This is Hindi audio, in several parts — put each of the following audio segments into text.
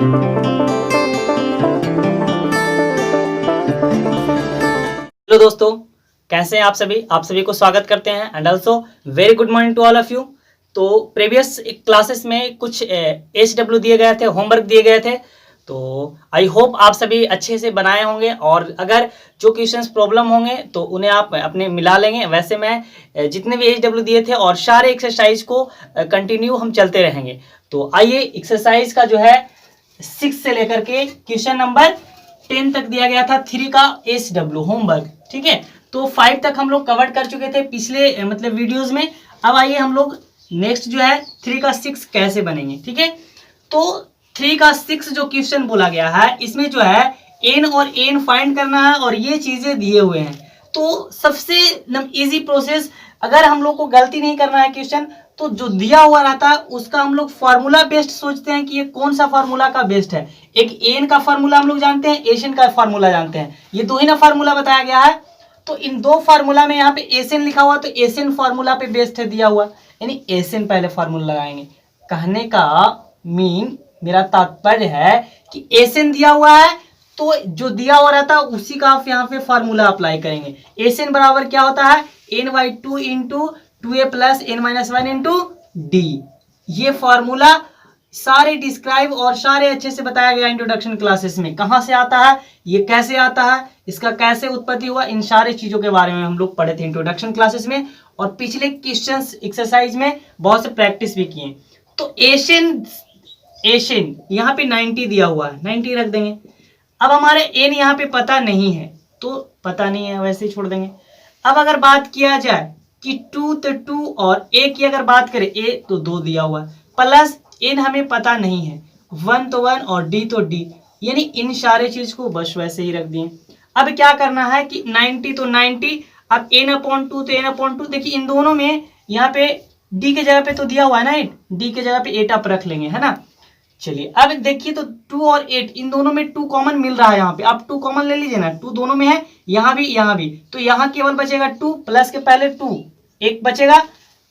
हेलो दोस्तों, कैसे हैं आप सभी को स्वागत करते हैं and also very good morning to all of you. तो प्रीवियस क्लासेस में कुछ HW दिए गए थे, होमवर्क दिए गए थे, तो आई होप आप सभी अच्छे से बनाए होंगे और अगर जो क्वेश्चंस प्रॉब्लम होंगे तो उन्हें आप अपने मिला लेंगे। वैसे मैं जितने भी HW दिए थे और सारे एक्सरसाइज को कंटिन्यू हम चलते रहेंगे। तो आइए, एक्सरसाइज का जो है 6 से लेकर के क्वेश्चन नंबर 10 तक दिया गया था 3 का HW होमवर्क, ठीक है। तो 5 तक हम लोग कवर कर चुके थे पिछले मतलब वीडियोस में। अब आइए हम लोग नेक्स्ट जो है 3 का 6 कैसे बनेंगे, ठीक है। तो 3 का 6 जो क्वेश्चन बोला गया है, इसमें जो है n और n फाइंड करना है और ये चीजें दिए हुए हैं। तो सबसे इजी प्रोसेस, अगर हम लोग को गलती नहीं करना है क्वेश्चन, तो जो दिया हुआ रहता है उसका हम लोग फार्मूला बेस्ड सोचते हैं कि ये कौन सा फार्मूला का बेस्ट है। एक एन का फार्मूला हम लोग जानते हैं, एशियन का फार्मूला जानते हैं, ये दो ही ना फार्मूला बताया गया है। तो इन दो फार्मूला में यहाँ पे एशियन लिखा हुआ, तो एशियन फार्मूला पे बेस्ड है दिया हुआ, यानी एशियन पहले फार्मूला लगाएंगे। कहने का मीन, मेरा तात्पर्य है कि एशियन दिया हुआ है तो जो दिया हुआ रहता है उसी का आप यहाँ पे फार्मूला अप्लाई करेंगे। एशियन बराबर क्या होता है, n/2 into 2a plus n-1 into D. ये फॉर्मूला सारे डिस्क्राइब और सारे अच्छे से बताया गया इंट्रोडक्शन क्लासेस में। कहाँ से आता है, ये कैसे आता है, इसका कैसे उत्पत्ति हुआ, इन सारे चीजों के बारे में हम लोग पढ़े थे इंट्रोडक्शन क्लासेस में, और पिछले क्वेश्चंस एक्सरसाइज में बहुत से प्रैक्टिस भी किए। तो एशियन यहाँ पे 90 दिया हुआ है, 90 रख देंगे। अब हमारे एन यहाँ पे पता नहीं है, तो पता नहीं है वैसे ही छोड़ देंगे। अब अगर बात किया जाए कि 2 तो 2 और ए की अगर बात करें, ए तो 2 दिया हुआ है, प्लस एन हमें पता नहीं है, 1 तो 1 और डी तो डी, यानी इन सारे चीज को बस वैसे ही रख दिए। अब क्या करना है कि 90 तो 90, अब n/2 तो n/2, देखिए इन दोनों में यहाँ पे डी के जगह पे तो दिया हुआ है ना 8, डी के जगह पे 8 आप रख लेंगे, है ना। चलिए अब देखिए, तो 2 और 8 इन दोनों में 2 कॉमन मिल रहा है, यहाँ पे आप 2 कॉमन ले लीजिए ना, 2 दोनों में है, यहाँ भी, तो यहाँ केवल बचेगा 2, प्लस के पहले 2 एक बचेगा,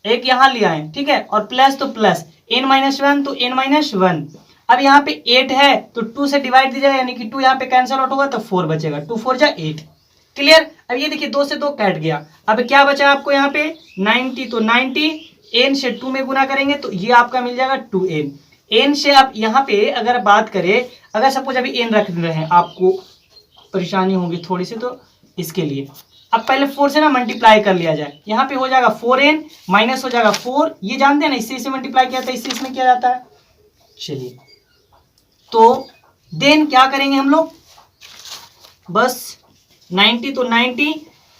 एक यहाँ ले आए, ठीक है, और प्लस तो प्लस n-1 तो n-1। अब यहाँ पे 8 है तो 2 से डिवाइड दीजिएगा, यानी कि 2 यहाँ पे कैंसिल आउट होगा तो 4 बचेगा, 2 4 जा 8। क्लियर। अब ये देखिए 2 से 2 कट गया। अब क्या बचा आपको यहाँ पे 90, तो 90 n से 2 में गुना करेंगे तो ये आपका मिल जाएगा 2n। एन से आप यहाँ पे अगर बात करें, अगर सपोज अभी एन रख रहे हैं, आपको परेशानी होगी थोड़ी सी, तो इसके लिए अब पहले 4 से ना मल्टीप्लाई कर लिया जाए। यहाँ पे हो जाएगा 4n माइनस हो जाएगा 4, ये जानते हैं ना, इससे इसे मल्टीप्लाई किया था, इससे इसमें किया जाता है। चलिए, तो देन क्या करेंगे हम लोग, बस 90 तो 90,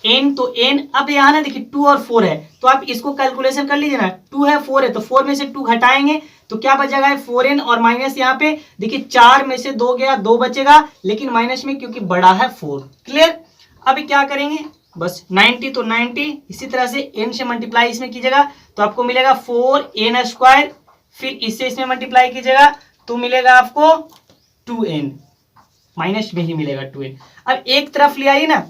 n तो n। अब यहाँ ना देखिए 2 और 4 है, तो आप इसको कैलकुलेशन कर लीजिए ना, 2 है 4 है, तो 4 में से 2 घटाएंगे तो क्या बचेगा 4n, और माइनस यहाँ पे देखिए 4 में से 2 गया, 2 बचेगा, लेकिन माइनस में क्योंकि बड़ा है 4। क्लियर। अभी क्या करेंगे, बस 90 तो 90, इसी तरह से n से मल्टीप्लाई इसमें कीजिएगा तो आपको मिलेगा 4n², फिर इससे इसमें मल्टीप्लाई कीजिएगा तो मिलेगा आपको 2n, माइनस में ही मिलेगा 2n। अब एक तरफ ले आइए ना,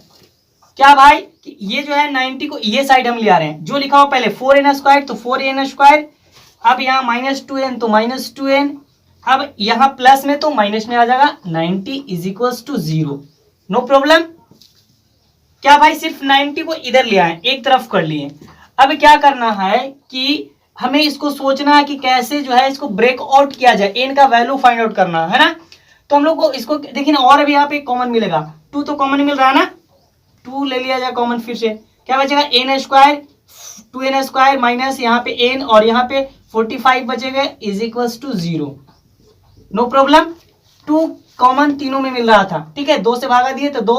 क्या भाई कि ये जो है 90 को ये साइड हम ले आ रहे हैं, जो लिखा हो पहले 4n² तो 4n², अब यहाँ -2n तो -2n, अब यहाँ प्लस में तो माइनस में आ जाएगा, 90 = 0। No problem. क्या भाई सिर्फ 90 को इधर ले आए, एक तरफ कर लिए। अब क्या करना है कि हमें इसको सोचना है कि कैसे जो है इसको ब्रेक आउट किया जाए, एन का वैल्यू फाइंड आउट करना है ना। तो हम लोग को इसको देखिए ना, और अभी यहाँ पे कॉमन मिलेगा, 2 तो कॉमन मिल रहा है ना, 2 ले लिया जाए कॉमन, फिर से क्या बचेगा n² 2n² माइनस यहाँ पे n और यहाँ पे 45 बचेगा = 0। No problem. 2 कॉमन तीनों में मिल रहा था, ठीक है, 2 से भागा दिए तो 2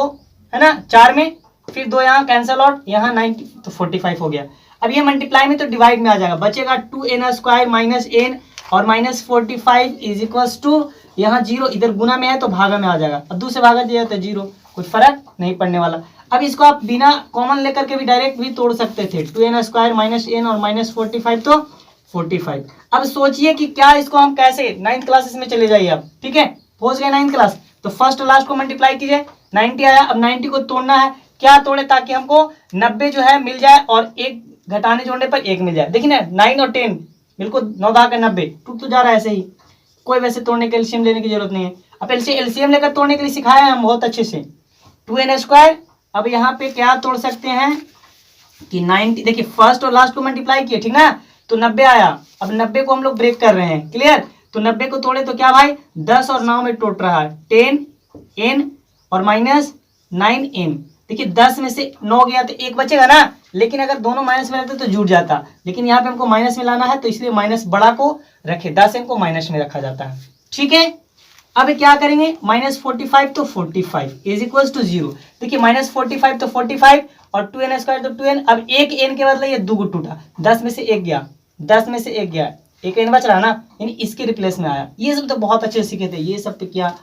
है ना, 4 में, फिर 2 यहाँ कैंसिल आउट, यहाँ 90 तो 45 हो गया। अब ये मल्टीप्लाई में तो डिवाइड में आ जाएगा, बचेगा 2n² माइनस n और माइनस 45 = यहाँ 0, इधर गुना में है तो भागा में आ जाएगा, अब 2 से भागा दिया तो 0, कोई फर्क नहीं पड़ने वाला। अब इसको आप बिना कॉमन लेकर के भी डायरेक्ट भी तोड़ सकते थे, 2n² माइनस n और माइनस 45 तो 45। अब सोचिए कि क्या इसको हम कैसे 9th क्लासेस में चले जाइए आप, ठीक है, पहुंच गए 9th क्लास, तो फर्स्ट लास्ट को मल्टीप्लाई कीजिए, 90 आया। अब 90 को तोड़ना है, क्या तोड़े ताकि हमको 90 जो है मिल जाए और एक घटाने जोड़ने पर 1 मिल जाए। देखिए ना 9 और 10 बिल्कुल 9 भाग 90 टूट तो जा रहा है ऐसे ही। कोई वैसे तोड़ने के एलसीएम लेने की जरूरत नहीं है। अब एलसीएम लेकर तोड़ने के लिए सिखाया है हम बहुत अच्छे से। 2n²। अब यहाँ पे क्या तोड़ सकते हैं कि 90, देखिए फर्स्ट और लास्ट को मल्टीप्लाई किए, ठीक ना, तो 90 आया। अब 90 को हम लोग ब्रेक कर रहे हैं, क्लियर। तो 90 को तोड़े तो क्या भाई 10 और 9 में टूट रहा है, 10n और माइनस 9n। देखिए 10 में से 9 गया तो 1 बचेगा ना, लेकिन अगर दोनों माइनस में रहते तो जुड़ जाता, लेकिन यहाँ पे हमको माइनस में लाना है तो इसलिए माइनस बड़ा को रखे, 10n को माइनस में रखा जाता है, ठीक है। अब क्या करेंगे -45 तो 45 इज इक्वल टू 0। देखिए -45 तो 45 और 2n² तो 2n। अब एक n के बदले ये 2 गुट टूटा, 10 में से 1 गया, 10 में से 1 गया, एक n बच रहा ना, यानी इसके रिप्लेस में आया। ये सब तो बहुत अच्छे सीखे थे, ये सब तो क्या।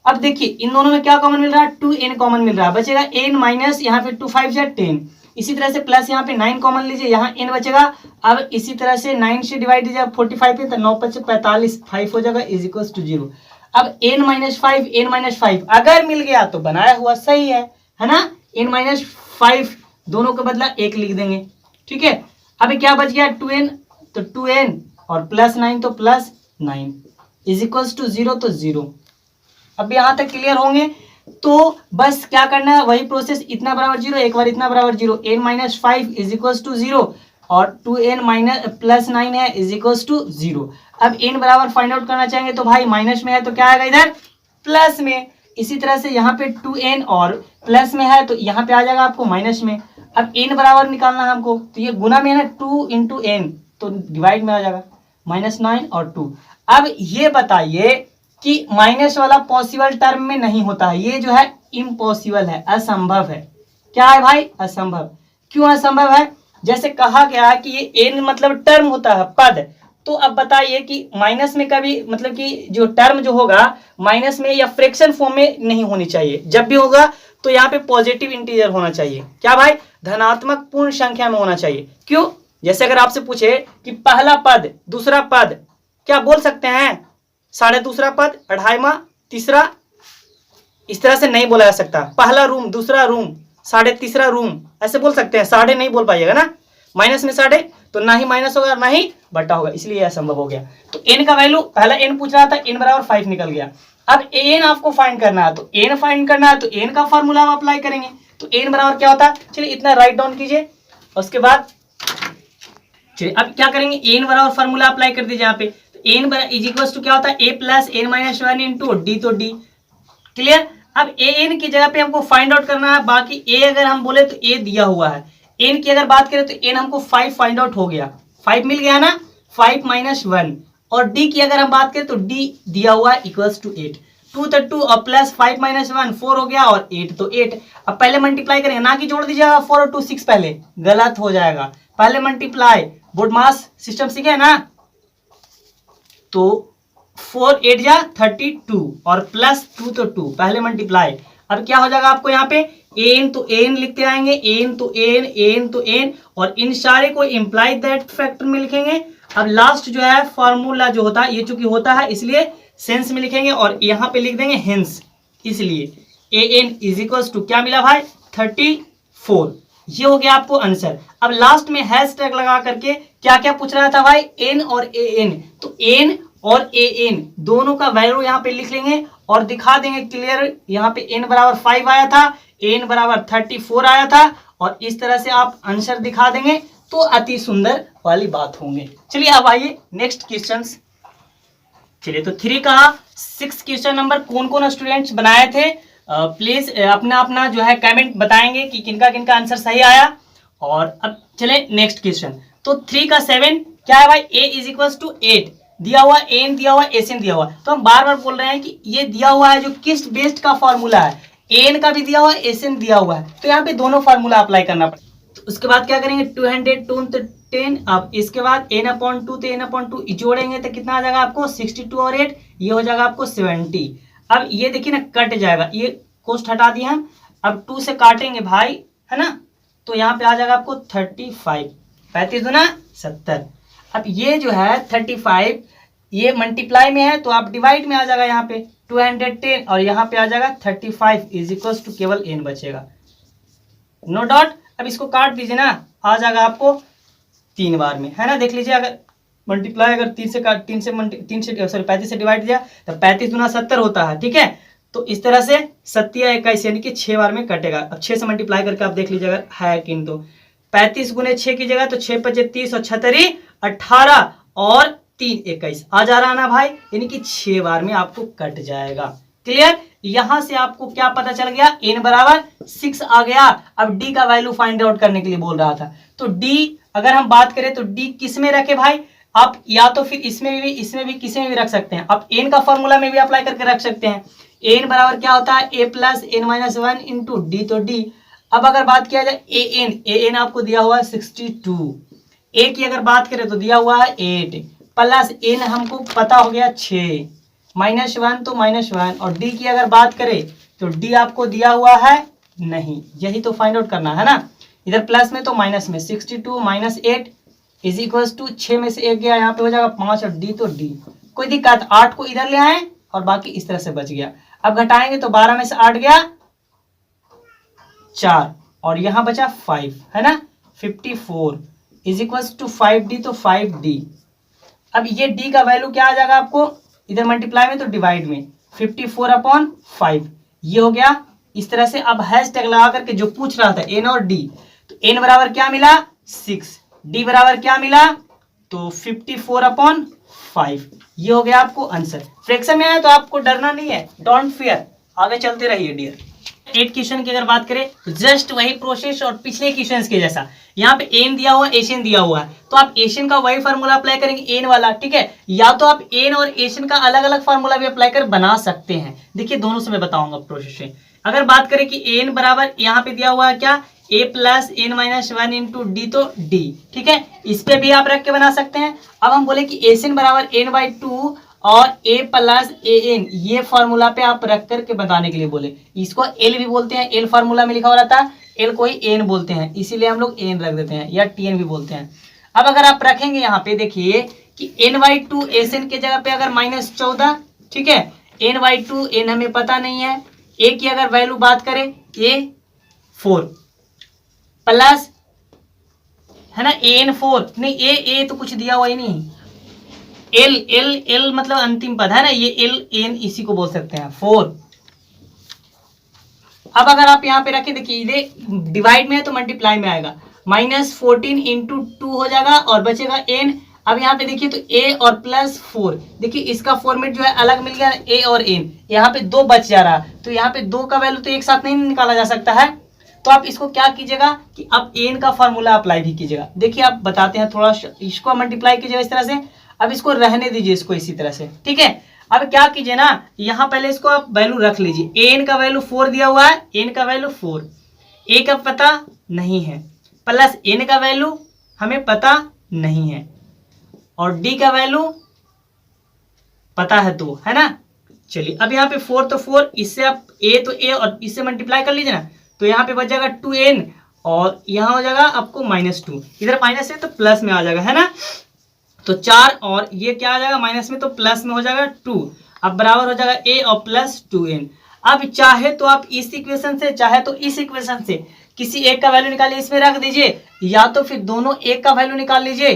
अब देखिए इन दोनों में क्या कॉमन मिल रहा है, 2n कॉमन मिल रहा है, बचेगा n माइनस यहाँ पे 2 5 जा 10। इसी तरह से प्लस यहाँ पे 9 कॉमन लीजिए, यहाँ n बचेगा। अब इसी तरह से 9 से डिवाइड कीजिए 45 पे तो 9 5 45, 5 हो जाएगा इज इक्वल टू 0। अब n-5 अगर मिल गया तो बनाया हुआ सही है ना। n-5 दोनों के बदला 1 लिख देंगे, ठीक है। अब क्या बच गया 2n, तो 2n और प्लस 9 तो प्लस 9 इज इक्वल टू 0, तो 0। अब यहाँ तक क्लियर होंगे। तो बस क्या करना है, वही प्रोसेस, इतना बराबर 0, एक बार इतना बराबर 0, n-5 इज इक्वल टू 0 और 2n माइनस प्लस 9 है इज इक्वल टू 0। अब n बराबर फाइंड आउट करना चाहेंगे तो भाई माइनस में है तो क्या आएगा इधर प्लस में। इसी तरह से यहाँ पे 2n और प्लस में है तो यहाँ पे आ जाएगा आपको माइनस में। अब n बराबर निकालना है हमको, तो ये गुना में है ना 2 × n, तो डिवाइड में आ जाएगा -9 और 2। अब ये बताइए कि माइनस वाला पॉसिबल टर्म में नहीं होता है, ये जो है इम्पॉसिबल है, असंभव है। क्या है भाई, असंभव। क्यों असंभव है, जैसे कहा गया कि ये n मतलब टर्म होता है, पद। तो अब बताइए कि माइनस में कभी मतलब कि जो टर्म जो होगा माइनस में या फ्रैक्शन फॉर्म में नहीं होनी चाहिए, जब भी होगा तो यहाँ पे पॉजिटिव इंटीजर होना चाहिए। क्या भाई, धनात्मक पूर्ण संख्या में होना चाहिए। क्यों, जैसे अगर आपसे पूछे कि पहला पद दूसरा पद, क्या बोल सकते हैं साढ़े दूसरा पद, अढ़ाईवा तीसरा, इस तरह से नहीं बोला जा सकता। पहला रूम दूसरा रूम, साढ़े तीसरा रूम, ऐसे बोल सकते हैं, साढ़े नहीं बोल पाइएगा ना, माइनस में साढ़े तो ना ही माइनस होगा ना ही बटा होगा, इसलिए असंभव हो गया। तो n का वैल्यू, पहला n पूछ रहा था, n बराबर 5 निकल गया। अब n आपको फाइंड करना है, तो n फाइंड करना है तो n का फॉर्मूला आप अप्लाई करेंगे। तो n बराबर क्या होता है, चलिए इतना राइट डाउन कीजिए, उसके बाद चलिए अब क्या करेंगे, n बराबर फॉर्मूला अप्लाई कर दीजिए यहाँ पे। तो n इज इक्वल टू क्या होता है, a plus n minus 1 into D, तो d, क्लियर। अब an की जगह पे हमको फाइंड आउट करना है, बाकी a अगर हम बोले तो a दिया हुआ है। n की अगर बात करें तो n हमको 5 फाइंड आउट हो गया, 5 मिल गया ना, 5 माइनस 1। और d की अगर हम बात करें तो d दिया हुआ है इक्वल्स टू 8, 2 तो 2 और प्लस 5 माइनस 1 4 हो गया और 8 तो 8। अब पहले मल्टीप्लाई करेंगे, ना कि जोड़ दीजिएगा 4 और 2 6, पहले गलत हो जाएगा, पहले मल्टीप्लाई, बोर्ड मास सिस्टम सीखे ना। तो 4 8 जा 32 और प्लस 2 तो 2, पहले मल्टीप्लाई। अब क्या हो जाएगा आपको यहाँ पे n तो n लिखते आएंगे, n तो n तो n, और इन सारे को इम्प्लाई दैट फैक्टर में लिखेंगे। अब लास्ट जो है फॉर्मूला जो होता है, ये चूंकि होता है इसलिए सेंस में लिखेंगे और यहाँ पे लिख देंगे हेंस, इसलिए an इज इक्वल टू क्या मिला भाई 34। ये हो गया आपको आंसर। अब लास्ट में हैश टैग लगा करके क्या क्या पूछ रहा था भाई, n और an, तो n और an दोनों का वैल्यू यहाँ पे लिख लेंगे और दिखा देंगे क्लियर। यहाँ पे n बराबर 5 आया था, n बराबर 34 आया था, और इस तरह से आप आंसर दिखा देंगे तो अति सुंदर वाली बात होंगे। चलिए अब आइए नेक्स्ट क्वेश्चन। चलिए तो 3 का 6 क्वेश्चन नंबर कौन कौन स्टूडेंट्स बनाए थे, प्लीज अपना अपना जो है कमेंट बताएंगे कि किनका किनका आंसर सही आया। और अब चले नेक्स्ट क्वेश्चन। तो 3 का 7 क्या है भाई, a इज इक्वल टू 8 दिया हुआ, n दिया हुआ, एसएन दिया हुआ। तो हम बार बार बोल रहे हैं कि ये दिया हुआ है जो किस बेस्ड का फॉर्मूला है, n का भी दिया हुआ है, एसएन दिया हुआ है, तो यहाँ पे दोनों फार्मूला अप्लाई करना पड़ेगा। तो उसके बाद क्या करेंगे 200 2 तो 10, अब इसके बाद n/2 तो n/2 जोड़ेंगे तो कितना आ जाएगा आपको 62 और 8, ये हो जाएगा आपको 70। अब ये देखिए ना कट जाएगा, ये कोष्ट हटा दिया हम, अब 2 से काटेंगे भाई, है ना, तो यहाँ पे आ जाएगा आपको 35, 35 दूना 70। अब ये जो है 35 ये मल्टीप्लाई में है तो आप डिवाइड में आ जाएगा, यहाँ पे 210 और यहाँ पे आ जाएगा 35 इज इक्वल टू केवल n बचेगा, नो डॉट। अब इसको काट दीजिए ना, आ जाएगा आपको 3 बार में, है ना, देख लीजिए अगर मल्टीप्लाई अगर 35 से डिवाइड दिया तो 35 दूना 70 होता है, ठीक है। तो इस तरह से 7 या 21 यानी कि 6 बार में कटेगा। अब 6 से मल्टीप्लाई करके आप देख लीजिएगा है कि तो 35 गुने 6 की जगह तो 6 पचे 30 और 36 18 और 3 21 आ जा रहा ना भाई, यानी कि 6 बार में आपको कट जाएगा। क्लियर। यहां से आपको क्या पता चल गया, n बराबर 6 आ गया। अब d का वैल्यू फाइंड आउट करने के लिए बोल रहा था, तो d अगर हम बात करें तो d किस में रखे भाई, आप या तो फिर इसमें भी किसी में भी रख सकते हैं। आप n का फॉर्मूला में भी अप्लाई करके रख सकते हैं। n बराबर क्या होता है, a plus n minus 1 into D, तो d। अब अगर बात किया जाए an आपको दिया हुआ है 62, a की अगर बात करें तो दिया हुआ है 8 प्लस n हमको पता हो गया 6 माइनस 1 तो माइनस 1, और d की अगर बात करें तो d आपको दिया हुआ है नहीं, यही तो फाइंड आउट करना है ना। इधर प्लस में तो माइनस में 62 माइनस 8 इज इक्वल टू 6 में से 1 गया, यहाँ पे हो जाएगा 5 और d तो d। कोई दिक्कत, 8 को इधर ले आए और बाकी इस तरह से बच गया। अब घटाएंगे तो 12 में से 8 गया 4 और यहाँ बचा 5, है ना। 54 इज इक्वल टू 5d तो 5d। अब ये d का वैल्यू क्या आ जाएगा आपको, इधर मल्टीप्लाई में तो डिवाइड में 54/5 ये हो गया इस तरह से। अब हैश टैग लगा करके जो पूछ रहा था n और d, तो n बराबर क्या मिला 6, d बराबर क्या मिला तो 54/5, ये हो गया आपको आंसर। फ्रैक्शन में आया तो आपको डरना नहीं है, डोंट फियर, आगे चलते रहिए डियर। 8 क्वेश्चन की अगर बात करें तो जस्ट वही प्रोसेस और पिछले क्वेश्चन के जैसा। यहाँ पे एन दिया हुआ है, एशियन दिया हुआ है, तो आप एशियन का वही फार्मूला अप्लाई करेंगे एन वाला, ठीक है। या तो आप एन और एशियन का अलग अलग फार्मूला भी अप्लाई कर बना सकते हैं। देखिए दोनों से मैं बताऊंगा प्रोसेस से। अगर बात करें कि एन बराबर यहाँ पे दिया हुआ है क्या, a plus N minus 1 into D तो d, ठीक है, इस पे भी आप रख के बना सकते हैं। अब हम बोले कि एशियन बराबर n/2 और a प्लस an, ये फार्मूला पे आप रख करके बताने के लिए बोले। इसको l भी बोलते हैं, l फार्मूला में लिखा हो रहता है, l को ही n बोलते हैं, इसीलिए हम लोग n रख देते हैं, या tn भी बोलते हैं। अब अगर आप रखेंगे यहाँ पे देखिए कि n/2 एशियन के जगह पे अगर -14, ठीक है, n/2 n हमें पता नहीं है, a की अगर वैल्यू बात करें a 4 प्लस, है ना, an4 नहीं, a तो कुछ दिया हुआ ही नहीं, l मतलब अंतिम पद है ना, ये l n इसी को बोल सकते हैं 4। अब अगर आप यहाँ पे रखें देखिए ये डिवाइड में है तो मल्टीप्लाई में आएगा, -14 इंटू 2 हो जाएगा और बचेगा n। अब यहाँ पे देखिए तो a और प्लस 4, देखिए इसका फॉर्मेट जो है अलग मिल गया, a और n, यहाँ पे 2 बच जा रहा, तो यहाँ पे 2 का वैल्यू तो एक साथ नहीं निकाला जा सकता है। तो आप इसको क्या कीजिएगा कि आप n का फॉर्मूला अप्लाई भी कीजिएगा। देखिए आप बताते हैं, थोड़ा इसको मल्टीप्लाई कीजिएगा इस तरह से, अब इसको रहने दीजिए इसको इसी तरह से, ठीक है। अब क्या कीजिए ना, यहाँ पहले इसको आप वैल्यू रख लीजिए, n का वैल्यू 4 दिया हुआ है, n का वैल्यू 4, a का पता नहीं है, प्लस n का वैल्यू हमें पता नहीं है, और d का वैल्यू पता है 2, है ना। चलिए अब यहाँ पे 4 तो 4, इससे आप a तो a और इससे मल्टीप्लाई कर लीजिए ना, तो यहाँ पे बच जाएगा 2n और यहाँ हो जाएगा आपको -2, इधर माइनस है तो प्लस में आ जाएगा, है ना। तो 4 और ये क्या आ जाएगा माइनस में तो प्लस में हो जाएगा 2, अब बराबर हो जाएगा a और प्लस 2n। अब चाहे तो आप इस इक्वेशन से चाहे तो इस इक्वेशन से किसी एक का वैल्यू निकालिए, इसमें रख दीजिए, या तो फिर दोनों एक का वैल्यू निकाल लीजिए,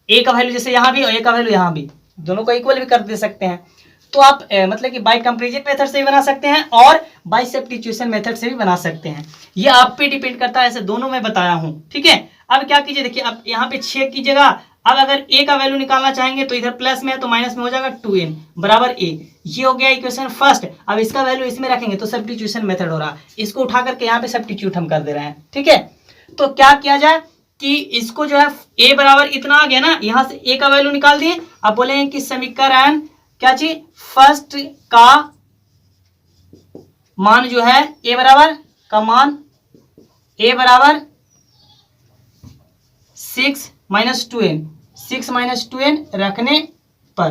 a का वैल्यू जैसे यहाँ भी और a का वैल्यू यहाँ भी, दोनों को इक्वल भी कर दे सकते हैं। तो आप मतलब कि बाय कंपैरिजन मेथड से भी बना सकते हैं और बाय सब्स्टिट्यूशन मेथड से भी बना सकते हैं, ये आप पे डिपेंड करता है, ऐसे दोनों में बताया हूँ, ठीक है। अब क्या कीजिए देखिए, अब यहाँ पे 6 कीजिएगा, अब अगर a का वैल्यू निकालना चाहेंगे तो इधर प्लस में है तो माइनस में हो जाएगा 2n बराबर a, ये हो गया इक्वेशन फर्स्ट। अब इसका वैल्यू इसमें रखेंगे तो सब्स्टिट्यूशन मेथड हो रहा, इसको उठा करके यहाँ पे सब्स्टिट्यूट हम कर दे रहे हैं, ठीक है। तो क्या किया जाए कि इसको जो है a बराबर इतना आ गया ना, यहाँ से a का वैल्यू निकाल दिए। अब बोलेंगे कि समीकरण क्या चीज, फर्स्ट का मान जो है a बराबर का मान a बराबर 6 - 2n, 6 - 2n रखने पर,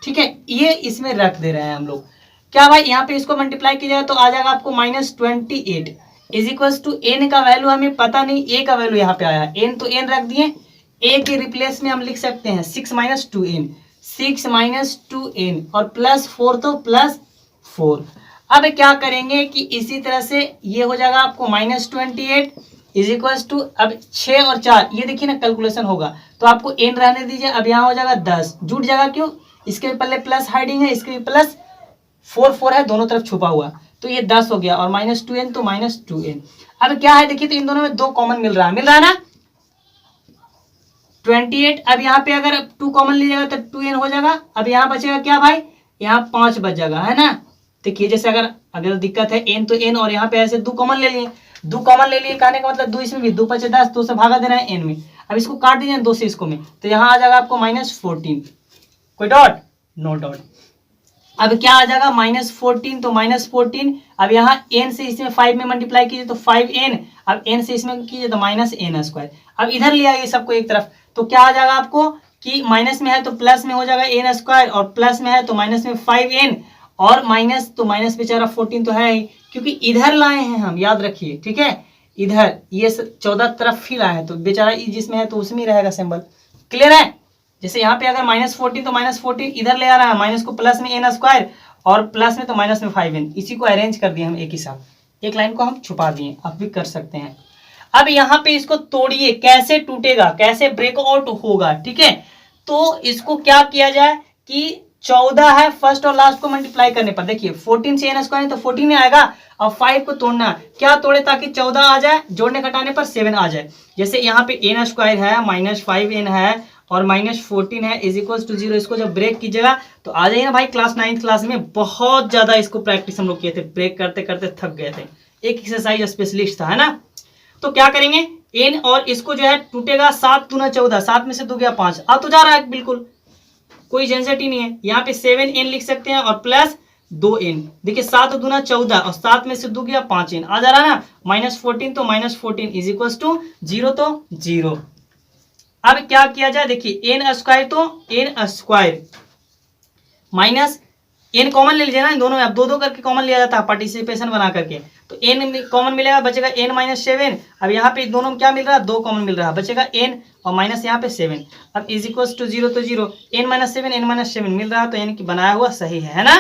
ठीक है, ये इसमें रख दे रहे हैं हम लोग। क्या भाई यहाँ पे इसको मल्टीप्लाई किया जाए तो आ जाएगा आपको -28 इज इक्वल टू n का वैल्यू हमें पता नहीं, a का वैल्यू यहाँ पे आया, n तो n रख दिए, a के रिप्लेस में हम लिख सकते हैं 6 - 2n, 6 - 2n और प्लस 4 तो प्लस 4। अब क्या करेंगे कि इसी तरह से ये हो जाएगा आपको -28 इज इक्वल टू, अब 6 और 4 ये देखिए ना कैलकुलेशन होगा, तो आपको n रहने दीजिए। अब यहाँ हो जाएगा 10, जुट जाएगा क्यों, इसके भी पहले प्लस हाइडिंग है, इसके भी प्लस 4 है, दोनों तरफ छुपा हुआ, तो ये 10 हो गया और -2n तो -2n। अब क्या है देखिए, तो इन दोनों में 2 कॉमन मिल रहा है ना 28। अब यहाँ पे अगर 2 कॉमन लीजिएगा तो 2n हो जाएगा। अब यहाँ बचेगा क्या भाई, यहाँ 5 बच जाएगा, है ना। देखिए जैसे अगर दिक्कत है n तो n, और यहाँ पे ऐसे 2 कॉमन ले लिए, 2 कॉमन ले लिए, कहने का मतलब 2 इसमें भी, 2 5 10, 2 से भागा देना है n में। अब इसको काट दीजिए 2 से इसको में, तो यहाँ आ जाएगा आपको -14। कोई डॉट, नो डॉट। अब क्या आ जाएगा -14, तो -14। अब यहाँ n से इसमें 5 में मल्टीप्लाई कीजिए तो 5n, अब n से इसमें कीजिए तो -n²। अब इधर ले आइए सबको एक तरफ, तो क्या आ जाएगा आपको कि माइनस में है तो प्लस में हो जाएगा n², और प्लस में है तो माइनस में 5n, और माइनस तो माइनस बेचारा 14 तो है ही, क्योंकि इधर लाए हैं हम, याद रखिए, ठीक है। इधर ये 14 तरफ ही लाए हैं, तो बेचारा जिसमें है तो उसमें ही रहेगा सिंबल। क्लियर है। जैसे यहाँ पे अगर -14 तो -14 इधर ले आ रहा है, माइनस को प्लस में n², और प्लस में तो माइनस में 5n, इसी को अरेंज कर दिए हम एक ही साथ, एक लाइन को हम छुपा दिए, आप भी कर सकते हैं। अब यहाँ पे इसको तोड़िए, कैसे टूटेगा, कैसे ब्रेकआउट होगा, ठीक है। तो इसको क्या किया जाए कि 14 है फर्स्ट और लास्ट को मल्टीप्लाई करने पर, देखिए 14 से n² है तो 14 आएगा। अब 5 को तोड़ना, क्या तोड़े ताकि 14 आ जाए, जोड़ने घटाने पर 7 आ जाए। जैसे यहाँ पे n² है, -5n है, और -14 है, इज इक्वल टू 0। इसको जब ब्रेक कीजिएगा तो आ जाइए ना भाई, क्लास 9th क्लास में बहुत ज्यादा इसको प्रैक्टिस हम लोग किए थे, ब्रेक करते करते थक गए थे, एक एक्सरसाइज स्पेशलिस्ट था, है ना। तो क्या करेंगे, n और इसको जो है टूटेगा, 7 दूना 14, 7 में से 2 गया 5, आ तो जा रहा है बिल्कुल, कोई झंझट ही नहीं है। यहाँ पे 7n लिख सकते हैं और प्लस 2n, देखिए 7 दूना 14 और 7 में से 2 गया 5n, आ जा रहा है ना। -14 तो -14 इज इक्वल टू 0 तो 0। अब क्या किया जाए, देखिए n² तो n² माइनस n कॉमन ले लीजिए ना, इन दोनों में अब 2 2 करके कॉमन लिया जाता है पार्टिसिपेशन बना करके, तो n कॉमन मिलेगा, बचेगा n - 7। अब यहाँ पे दोनों में क्या मिल रहा है, 2 कॉमन मिल रहा है, बचेगा n और माइनस यहाँ पे 7। अब इज इक्वल टू 0 तो 0, n - 7 n - 7 मिल रहा है, तो यानी कि बनाया हुआ सही है ना।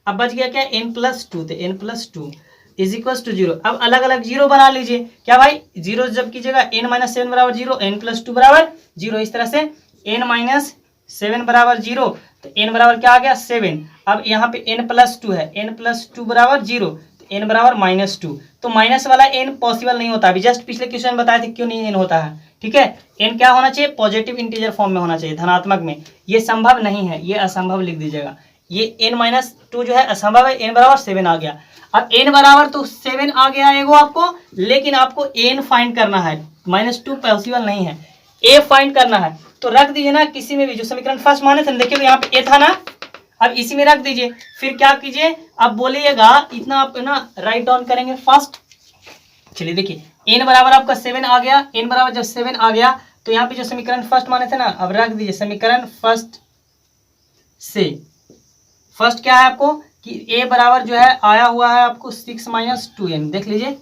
अब बच गया क्या, n+2, तो n+2 इज इक्वल टू 0। अब अलग अलग 0 बना लीजिए, क्या भाई 0 जब कीजिएगा n - 7 बराबर 0, n+2 बराबर 0, इस तरह से n - 7 बराबर 0, तो n बराबर क्या आ गया 7। अब यहाँ पे n+2 है, n+2 बराबर 0, तो n बराबर -2। तो माइनस वाला n पॉसिबल नहीं होता, अभी जस्ट पिछले क्वेश्चन बताए थे क्यों नहीं n होता है, ठीक है। n क्या होना चाहिए, पॉजिटिव इंटीजर फॉर्म में होना चाहिए, धनात्मक में। ये संभव नहीं है, ये असंभव लिख दीजिएगा। ये n-2 जो है असंभव है, n बराबर 7 आ गया। अब n बराबर तो 7 आ गया एगो आपको, लेकिन आपको n फाइंड करना है, -2 पॉसिबल नहीं है, a फाइंड करना है। तो रख दीजिए ना किसी में भी, जो समीकरण फर्स्ट माने थे, देखिए तो यहाँ पे a था ना, अब इसी में रख दीजिए। फिर क्या कीजिए, अब बोलिएगा इतना आप ना राइट डाउन करेंगे फर्स्ट। चलिए देखिए n बराबर आपका 7 आ गया, n बराबर जब 7 आ गया तो यहाँ पे जो समीकरण फर्स्ट माने थे ना, अब रख दीजिए समीकरण फर्स्ट से। फर्स्ट क्या है आपको कि a बराबर जो है आया हुआ है आपको 6 - 2n, देख लीजिए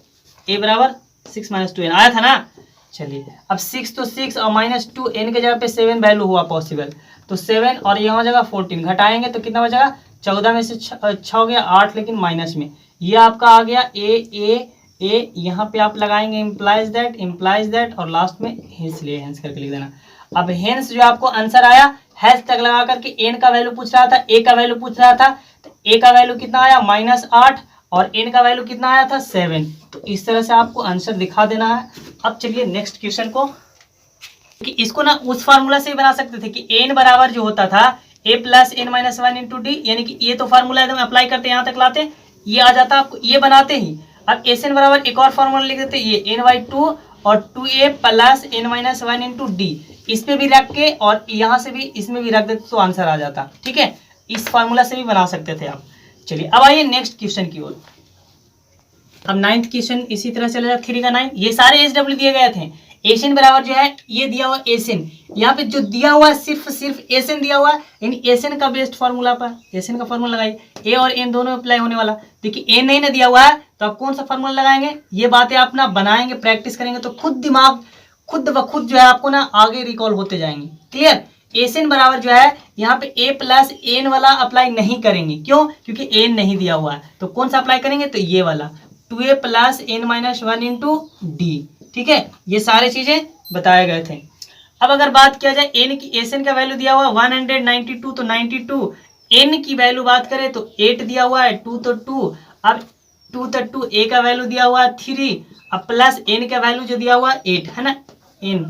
a बराबर 6 - 2n आया था ना। चलिए अब 6 तो 6 और -2, n के जगह पे 7 वैल्यू हुआ पॉसिबल, तो 7 और यहाँ जगह 14 घटाएंगे तो कितना बचेगा, 14 में से 6 हो गया 8, लेकिन माइनस में ये आपका आ गया a यहाँ पे आप लगाएंगे इम्प्लाइज दैट और लास्ट में हेंस लिए, हेंस करके लिख देना। अब हेंस जो आपको आंसर आया, हेंस तक लगा करके n का वैल्यू पूछ रहा था, a का वैल्यू पूछ रहा था, तो a का वैल्यू कितना आया -8 और n का वैल्यू कितना आया था 7। तो इस तरह से आपको आंसर दिखा देना है। अब चलिए नेक्स्ट क्वेश्चन को, कि इसको ना उस फार्मूला से ही बना सकते थे कि n बराबर जो होता था a + n - 1 × d, यानी कि ये तो फार्मूला एकदम अप्लाई करते यहाँ तक लाते, ये आ जाता आपको ये बनाते ही। अब Sn बराबर एक और फार्मूला लिख देते, ये n/2 और 2a + n - 1 × d, इस पे भी रख के और यहाँ से भी इसमें भी रख देते तो आंसर आ जाता, ठीक है। इस फार्मूला से भी बना सकते थे आप। चलिए अब आइए नेक्स्ट क्वेश्चन की ओर। अब 9th क्वेश्चन इसी तरह चला जाए, 3 का 9, ये सारे SW दिए गए थे। Sn बराबर जो है ये दिया हुआ Sn, यहाँ पे जो दिया हुआ है सिर्फ Sn दिया हुआ है, इन Sn का बेस्ट फार्मूला पर Sn का फार्मूला लगाइए, a और n दोनों अप्लाई होने वाला। देखिए n नहीं ना दिया हुआ है तो आप कौन सा फार्मूला लगाएंगे, ये बातें आप ना बनाएंगे, प्रैक्टिस करेंगे तो खुद दिमाग खुद ब खुद जो है आपको ना आगे रिकॉल होते जाएंगे। क्लियर। Sn बराबर जो है यहाँ पे a + n वाला अप्लाई नहीं करेंगे, क्यों, क्योंकि n नहीं दिया हुआ है, तो कौन सा अप्लाई करेंगे, तो ये वाला 2a + n - 1 × d, ठीक है, ये सारी चीजें बताए गए थे। अब अगर बात किया जाए एन की, एस एन का वैल्यू दिया हुआ 192 तो 92, एन की वैल्यू बात करें तो 8 दिया हुआ है, 2 तो 2, अब 2 तो 2, ए का वैल्यू दिया हुआ है 3, अब प्लस एन का वैल्यू जो दिया हुआ है 8 है ना, एन।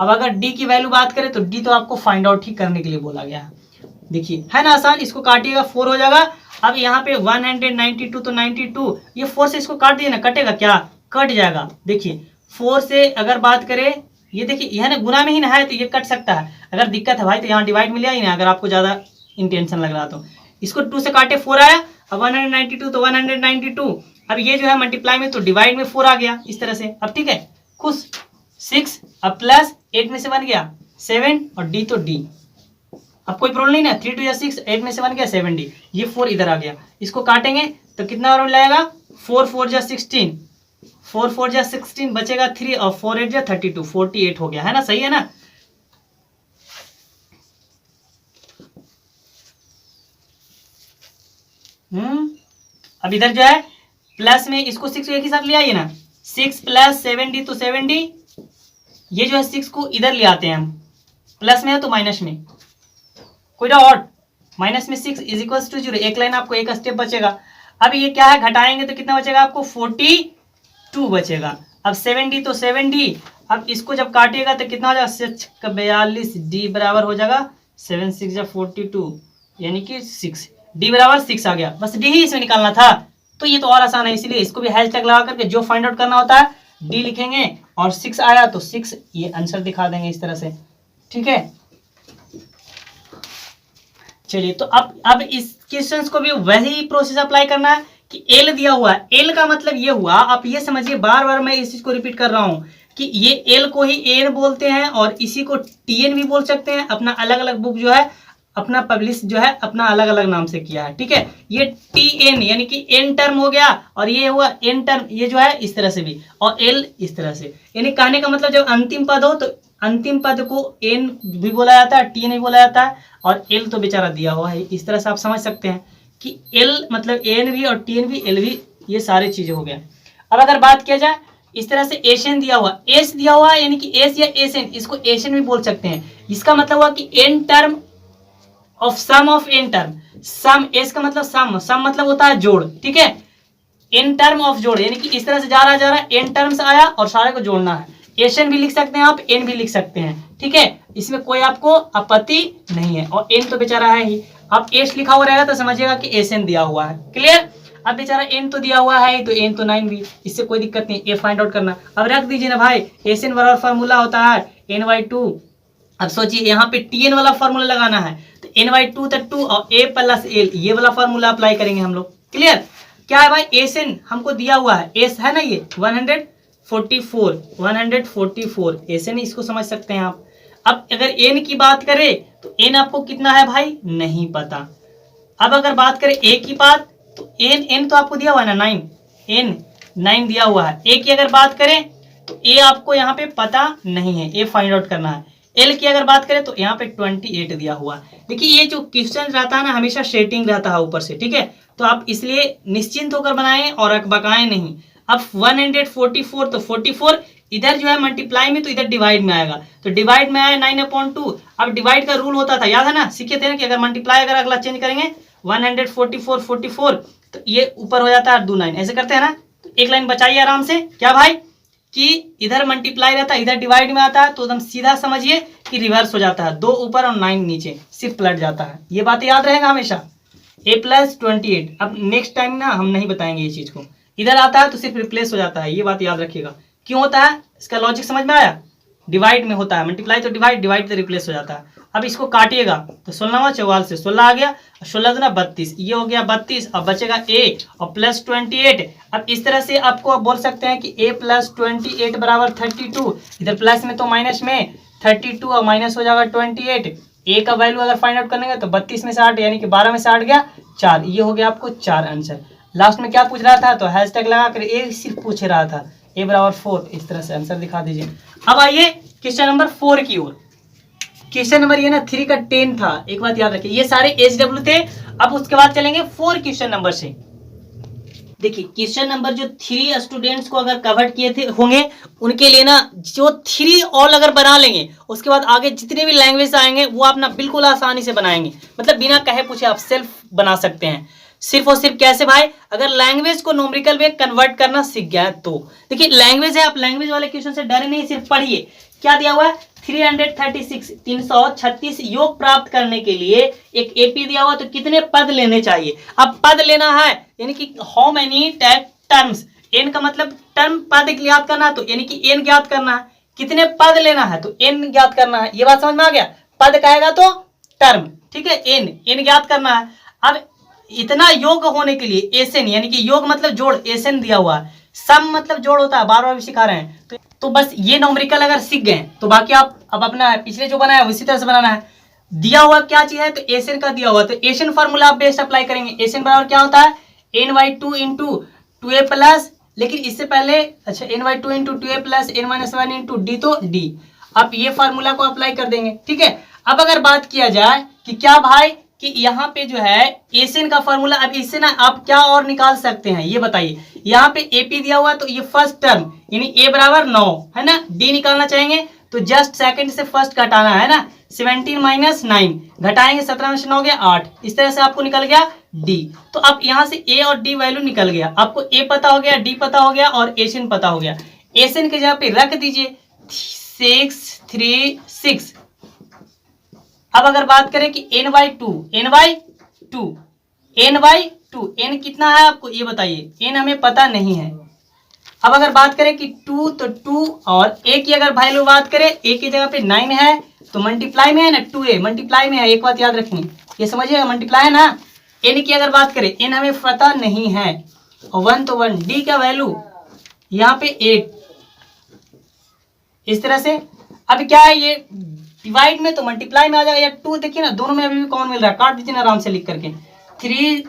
अब अगर डी की वैल्यू बात करें तो डी तो आपको फाइंड आउट ही करने के लिए बोला गया है, देखिए है ना आसान, इसको काटिएगा 4 हो जाएगा। अब यहाँ पे 192 तो 92, ये 4 से इसको काट दिए ना, कटेगा क्या, कट जाएगा। देखिए 4 से अगर बात करें, ये देखिए यह ना गुना में ही ना है तो ये कट सकता है, अगर दिक्कत है भाई तो यहाँ डिवाइड में लिया ही ना, अगर आपको ज्यादा इंटेंशन लग रहा तो इसको 2 से काटे 4 आया, अब 192 तो 192, अब ये जो है मल्टीप्लाई में तो डिवाइड में 4 आ गया इस तरह से। अब ठीक है खुश, 6 अब प्लस 8 में से बन गया 7 और डी तो डी, अब कोई प्रॉब्लम नहीं ना, 3 2 या 6, 8 में से बन गया 7 डी, ये 4 इधर आ गया, इसको काटेंगे तो कितना और लगेगा 4 4 जा 16, 4 4 जा 16 बचेगा 3 और 4 8 जा 32, 48 हो गया है ना, सही है ना। अब इधर जो है प्लस में इसको 6 एक ही साथ ले आइए ना, 6 प्लस 7d तो 7d, ये जो है 6 को इधर ले आते हैं हम, प्लस में है तो माइनस में, कोई डाउट, माइनस में 6 इज इक्वल टू 0, एक लाइन आपको एक स्टेप बचेगा। अब ये क्या है घटाएंगे तो कितना बचेगा आपको 42 बचेगा, अब 7d तो 7d, अब इसको जब काटिएगा तो कितना हो जाएगा 42d बराबर हो जाएगा 7 6 या 42 यानी कि 6, d बराबर 6 आ गया, बस d ही इसमें निकालना था, तो ये तो और आसान है, इसलिए इसको भी हैशटैग लगा करके जो फाइंड आउट करना होता है d लिखेंगे और 6 आया तो 6 ये आंसर दिखा देंगे इस तरह से, ठीक है। चलिए तो अब इस क्वेश्चंस को भी वही प्रोसेस अप्लाई करना है कि एल दिया हुआ है, एल का मतलब ये हुआ, आप ये समझिए, बार बार मैं इस चीज को रिपीट कर रहा हूं कि ये एल को ही एन बोलते हैं और इसी को टीएन भी बोल सकते हैं, अपना अलग अलग बुक जो है अपना पब्लिश जो है अपना अलग अलग नाम से किया है, ठीक है। ये टी एन यानी कि एन टर्म हो गया और ये हुआ एन टर्म, ये जो है इस तरह से भी, और एल इस तरह से, यानी कहने का मतलब जब अंतिम पद हो तो अंतिम पद को एन भी बोला जाता है, टी एन भी बोला जाता है, और एल तो बेचारा दिया हुआ है, इस तरह से आप समझ सकते हैं कि एल मतलब एन भी और टी एन भी एल भी, ये सारी चीजें हो गया। अब अगर बात किया जाए इस तरह से एशन दिया हुआ, एस दिया हुआ है यानी कि एस या एस एन, इसको एशन भी बोल सकते हैं, इसका मतलब हुआ कि N term of sum of N term, sum S का मतलब सम, सम मतलब होता है जोड़, ठीक है, एन टर्म ऑफ जोड़, यानी कि इस तरह से जा रहा एन टर्म्स आया और सारे को जोड़ना है, एशन भी लिख सकते हैं आप, एन भी लिख सकते हैं, ठीक है, इसमें कोई आपको आपत्ति नहीं है, और एन तो बेचारा है ही, आप एस लिखा हुआ रहेगा तो समझिएगा कि एस एन दिया हुआ है, क्लियर। अब बेचारा एन तो दिया हुआ है तो एन तो 9 भी, इससे कोई दिक्कत नहीं, ए फाइंड आउट करना। अब रख दीजिए ना भाई, एस एन बराबर फार्मूला होता है n/2, अब सोचिए यहाँ पे टी एन वाला फार्मूला लगाना है तो n/2 तक 2 और a प्लस एल, ये वाला फार्मूला अप्लाई करेंगे हम लोग, क्लियर। क्या है भाई एस एन हमको दिया हुआ है, एस है ना ये 144 एस एन, इसको समझ सकते हैं आप। अब अगर एन की बात करें तो एन आपको कितना है भाई नहीं पता। अब अगर बात करें ए की बात तो एन तो आपको दिया हुआ है ना 9, एन 9 दिया हुआ है। ए की अगर बात करें तो ए आपको यहाँ पे पता नहीं है, ए फाइंड आउट करना है। एल की अगर बात करें तो यहाँ पे 28 दिया हुआ है। देखिए ये जो क्वेश्चन रहता है ना हमेशा सेटिंग रहता है ऊपर से, ठीक है, तो आप इसलिए निश्चिंत होकर बनाएं और अकबकाएं नहीं। अब 144 तो 44 इधर जो है मल्टीप्लाई में तो इधर डिवाइड में आएगा, तो डिवाइड में आया 9/2। अब डिवाइड का रूल होता था, याद है ना, सीखे थे ना कि अगर मल्टीप्लाई अगर अगला चेंज करेंगे 144 तो ये ऊपर हो जाता है 2 9, ऐसे करते हैं ना, तो एक लाइन बचाइए आराम से। क्या भाई कि इधर मल्टीप्लाई रहता है इधर डिवाइड में आता है, तो एकदम सीधा समझिए कि रिवर्स हो जाता है, 2 ऊपर और 9 नीचे, सिर्फ पलट जाता है। ये बात याद रहेगा हमेशा, a + 28। अब नेक्स्ट टाइम ना हम नहीं बताएंगे ये चीज को, इधर आता है तो सिर्फ रिप्लेस हो जाता है, ये बात याद रखिएगा। क्यों होता है इसका लॉजिक समझ में आया, डिवाइड में होता है, मल्टीप्लाई तो डिवाइड तो रिप्लेस हो जाता है। अब इसको काटिएगा तो 16 44 से 16 आ गया, 16 दूना 32, ये हो गया 32, अब बचेगा a और प्लस 28। अब इस तरह से आपको आप बोल सकते हैं कि a + 28 बराबर 32, इधर प्लस में तो माइनस में 32 और माइनस हो जाएगा 28। a का वैल्यू अगर फाइंड आउट करेंगे तो 32 में से 8 यानी कि 12 में से 8 गया 4, ये हो गया आपको 4 आंसर। लास्ट में क्या पूछ रहा था तो हैशटैग लगा कर a सिर्फ पूछ रहा था, a बराबर 4, इस तरह से आंसर दिखा दीजिए। अब आइए क्वेश्चन नंबर 4 की ओर। क्वेश्चन नंबर ये ना 3 का 10 था, एक बात याद रखिए, ये सारे HW थे। अब उसके बाद चलेंगे 4 क्वेश्चन नंबर से। देखिए क्वेश्चन नंबर जो 3 स्टूडेंट्स को अगर कवर किए थे होंगे उनके लिए ना जो 3 ऑल अगर बना लेंगे उसके बाद आगे जितने भी लैंग्वेज आएंगे वो आप ना बिल्कुल आसानी से बनाएंगे, मतलब बिना कहे पूछे आप सेल्फ बना सकते हैं। सिर्फ और सिर्फ कैसे भाई, अगर लैंग्वेज को न्यूमेरिकल में कन्वर्ट करना सीख गया तो। देखिए लैंग्वेज है, आप लैंग्वेज वाले क्वेश्चन से डरे नहीं, सिर्फ पढ़िए। क्या दिया हुआ है, 336 योग प्राप्त करने के लिए एक एपी दिया हुआ, तो कितने पद लेने चाहिए। अब पद लेना है यानी कि हाउ मेनी टर्म्स, एन का मतलब टर्म पद ज्ञात करना, तो यानी कि एन ज्ञात करना है, कितने पद लेना है तो एन ज्ञात करना है। ये बात समझ में आ गया, पद कहेगा तो टर्म, ठीक है, एन ज्ञात करना है। अब इतना योग होने के लिए एसएन यानी कि योग मतलब जोड़, एसएन दिया हुआ है, सम मतलब जोड़ होता है, बार बार भी सिखा रहे हैं। तो बस ये न्यूमेरिकल अगर सीख गए तो बाकी आप अब अपना पिछले जो बनाया उसी तरह से बनाना है। दिया हुआ क्या चीज है तो एसएन का दिया हुआ, तो एसएन फार्मूला आप बेस्ट अप्लाई करेंगे। एसएन बराबर क्या होता है, n/2 इंटू 2a प्लस, लेकिन इससे पहले अच्छा n/2 into 2a plus n-1 into D, तो डी। आप ये फार्मूला को अप्लाई कर देंगे, ठीक है। अब अगर बात किया जाए कि क्या भाई कि यहाँ पे जो है एसएन का फार्मूला, अब इससे ना आप क्या और निकाल सकते हैं ये बताइए। यहाँ पे एपी दिया हुआ है तो ये फर्स्ट टर्म यानी ए बराबर 9 है ना, डी निकालना चाहेंगे तो जस्ट सेकंड से फर्स्ट घटाना है ना, 17 माइनस 9 घटाएंगे, 17 में से 9 गया 8, इस तरह से आपको निकल गया डी। तो अब यहाँ से ए और डी वैल्यू निकल गया, आपको ए पता हो गया, डी पता हो गया और एसएन पता हो गया। एसएन के जगह पे रख दीजिए 636। अब अगर बात करें कि n/2 n कितना है आपको ये बताइए, n हमें पता नहीं है। अब अगर बात करें कि 2 तो 2 और a की अगर वैल्यू बात करें, a की जगह पे 9 है तो मल्टीप्लाई में है ना, 2a मल्टीप्लाई में है, एक बात याद रखनी ये समझिएगा, मल्टीप्लाई है ना। n की अगर बात करें, n हमें पता नहीं है और 1 तो 1, d का वैल्यू यहाँ पे 8, इस तरह से। अब क्या है ये डिवाइड में तो मल्टीप्लाई में आ जाएगा, या 2 देखिए ना दोनों में अभी भी कॉमन मिल रहा है, काट दीजिए ना आराम से लिख करके, 3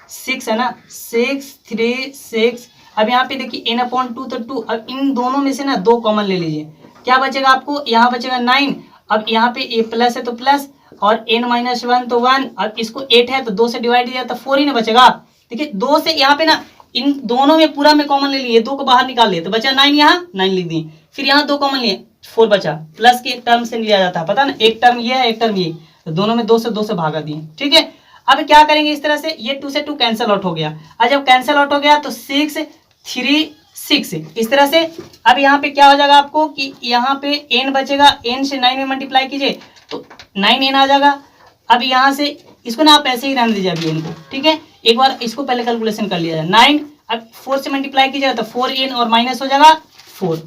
6 है ना, 6 3 6। अब यहाँ पे देखिए n/2 तो 2, अब इन दोनों में से ना 2 कॉमन ले लीजिए, क्या बचेगा आपको, यहाँ बचेगा 9। अब यहाँ पे a प्लस है तो प्लस और n-1 तो 1, अब इसको 8 है तो 2 से डिवाइड दिया तो 4 ही ना बचेगा। देखिए 2 से यहाँ पे ना इन दोनों में पूरा में कॉमन ले लिए, 2 को बाहर निकाल लिए तो बचा 9, यहाँ 9 लिख दिए, फिर यहाँ 2 कॉमन लिए 4 बचा, प्लस के टर्म से लिया जाता है पता ना, एक टर्म ये है एक टर्म ये, तो दोनों में 2 से भागा दिए, ठीक है। अब क्या करेंगे इस तरह से, ये 2 से 2 कैंसिल आउट हो गया, और जब कैंसिल आउट हो गया तो 6 3 6 इस तरह से। अब यहाँ पे क्या हो जाएगा आपको कि यहाँ पे n बचेगा, n से 9 में मल्टीप्लाई कीजिए तो 9n आ जाएगा। अब यहाँ से इसको ना आप ऐसे ही रहने दीजिए अभी इनको, ठीक है, एक बार इसको पहले कैलकुलेशन कर लिया जाए। 9 अब 4 से मल्टीप्लाई कीजिएगा तो 4n और माइनस हो जाएगा 4।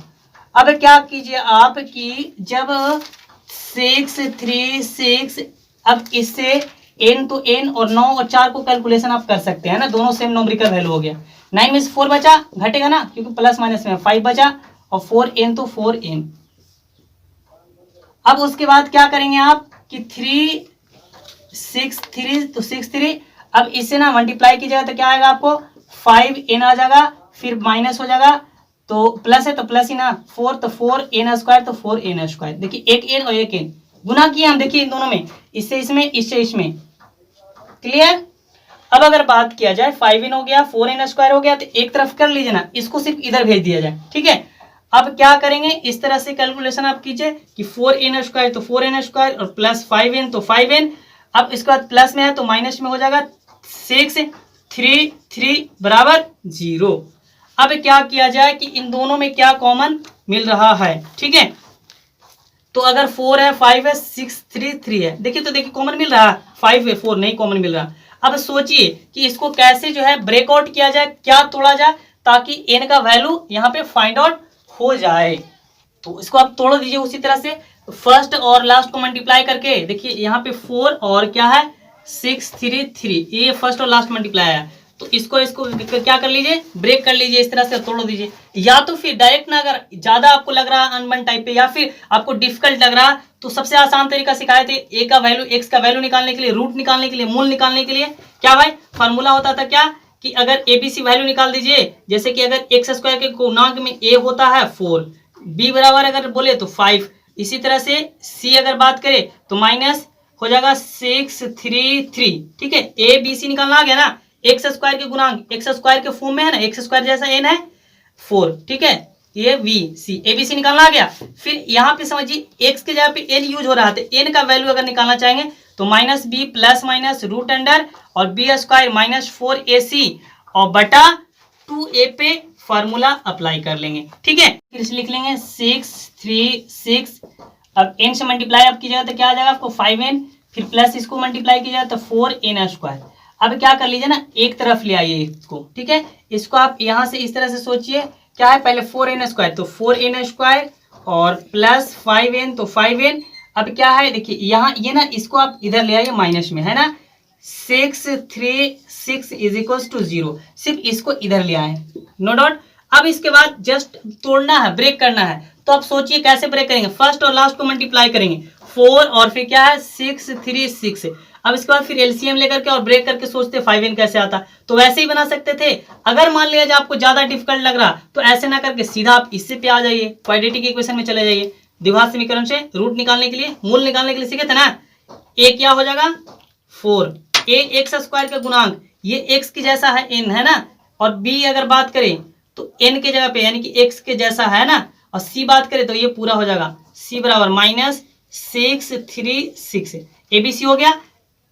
अब क्या कीजिए आप कि जब 6 3 6, अब इससे n तो n और 9 और 4 को कैलकुलेशन आप कर सकते हैं ना, दोनों सेम न्यूमेरिकल वैल्यू हो गया। 9 में से 4 बचा, घटेगा ना क्योंकि प्लस माइनस में, 5 बचा और 4n तो 4n। अब उसके बाद क्या करेंगे आप कि 3 6 3 तो 6 3, अब इससे ना मल्टीप्लाई कीजिएगा तो क्या आएगा आपको 5n आ जाएगा, फिर माइनस हो जाएगा तो प्लस है तो प्लस ही ना, 4 तो 4n² तो 4n²। देखिए एक n और एक n गुना किए हम, देखिए इन दोनों में, इससे इसमें इससे इसमें, क्लियर। अब अगर बात किया जाए 5n हो गया 4n² हो गया तो एक तरफ कर लीजिए ना, इसको सिर्फ इधर भेज दिया जाए, ठीक है। अब क्या करेंगे इस तरह से कैलकुलेशन आप कीजिए कि 4n² तो 4n² और प्लस 5n तो 5n। अब इसके बाद प्लस में है तो माइनस में हो जाएगा 6 3 3 बराबर 0। अब क्या किया जाए कि इन दोनों में क्या कॉमन मिल रहा है, ठीक है। तो अगर 4 है 5 है 6 3 3 है, देखिए तो देखिए कॉमन मिल रहा है, 5 है 4 नहीं कॉमन मिल रहा। अब सोचिए कि इसको कैसे जो है ब्रेकआउट किया जाए, क्या तोड़ा जाए ताकि n का वैल्यू यहाँ पे फाइंड आउट हो जाए। तो इसको आप तोड़ दीजिए उसी तरह से, फर्स्ट और लास्ट को मल्टीप्लाई करके, देखिए यहाँ पे 4 और क्या है 6 3 3, ये फर्स्ट और लास्ट मल्टीप्लाई है, तो इसको क्या कर लीजिए ब्रेक कर लीजिए इस तरह से, तोड़ दीजिए। या तो फिर डायरेक्ट ना, अगर ज्यादा आपको लग रहा है अनबन टाइप पे या फिर आपको डिफिकल्ट लग रहा तो सबसे आसान तरीका सिखाए थे, ए का वैल्यू एक्स का वैल्यू निकालने के लिए, रूट निकालने के लिए, मूल निकालने के लिए क्या भाई फॉर्मूला होता था क्या कि अगर एबीसी वैल्यू निकाल दीजिए, जैसे कि अगर x² के गुणांक में a होता है 4, b बराबर अगर बोले तो 5, इसी तरह से c अगर बात करें तो माइनस हो जाएगा 6 3 3, ठीक है। a b c निकालना आ गया ना, एक्स स्क्वायर के गुणांक एक्स स्क्वायर के फॉर्म में है ना, एक्स स्क्वायर जैसा एन है 4, ठीक है, ये we C A B C निकालना आ गया। फिर यहाँ पे समझिए एक्स के जगह पे एन यूज हो रहा है, एन का वैल्यू अगर निकालना चाहेंगे तो minus B plus minus root under और बी स्क्वायर माइनस 4ac और बटा 2a पे फॉर्मूला अप्लाई कर लेंगे, ठीक है। फिर इसे लिख लेंगे 6 3 6, अब n से मल्टीप्लाई आप कीजिएगा तो क्या आ जाएगा आपको 5n, फिर प्लस इसको मल्टीप्लाई कीजिएगा तो 4n स्क्वायर। अब क्या कर लीजिए ना, एक तरफ ले आइए इसको, ठीक है, इसको आप यहाँ से इस तरह से सोचिए, क्या है पहले 4n स्क्वायर तो 4n स्क्वायर और प्लस 5n तो 5n। अब क्या है देखिए यहाँ ये ना, इसको आप इधर ले आइए माइनस में, है ना, 6 3 6 इज इक्वल टू 0, सिर्फ इसको इधर ले आए, नो डाउट। अब इसके बाद जस्ट तोड़ना है, ब्रेक करना है, तो आप सोचिए कैसे ब्रेक करेंगे, फर्स्ट और लास्ट को मल्टीप्लाई करेंगे 4 और फिर क्या है 6 3 6। अब इसके बाद फिर एलसीएम लेकर के और ब्रेक करके सोचते 5n कैसे आता, तो वैसे ही बना सकते थे। अगर मान लिया जाए आपको ज्यादा डिफिकल्ट लग रहा तो ऐसे ना करके सीधा आप इससे पे आ जाइए, क्वाड्रेटिक इक्वेशन में चले जाइए, द्विघात समीकरण से रूट निकालने के लिए, मूल निकालने के लिए सीखे थे ना। ए क्या हो जाएगा 4, ए एक्स स्क्वायर का गुणांक, ये एक्स की जैसा है n है ना, और बी अगर बात करें तो n के जगह पे यानी कि x के जैसा है ना, और c बात करें तो ये पूरा हो जाएगा c बराबर माइनस 6 3 6, एबीसी हो गया।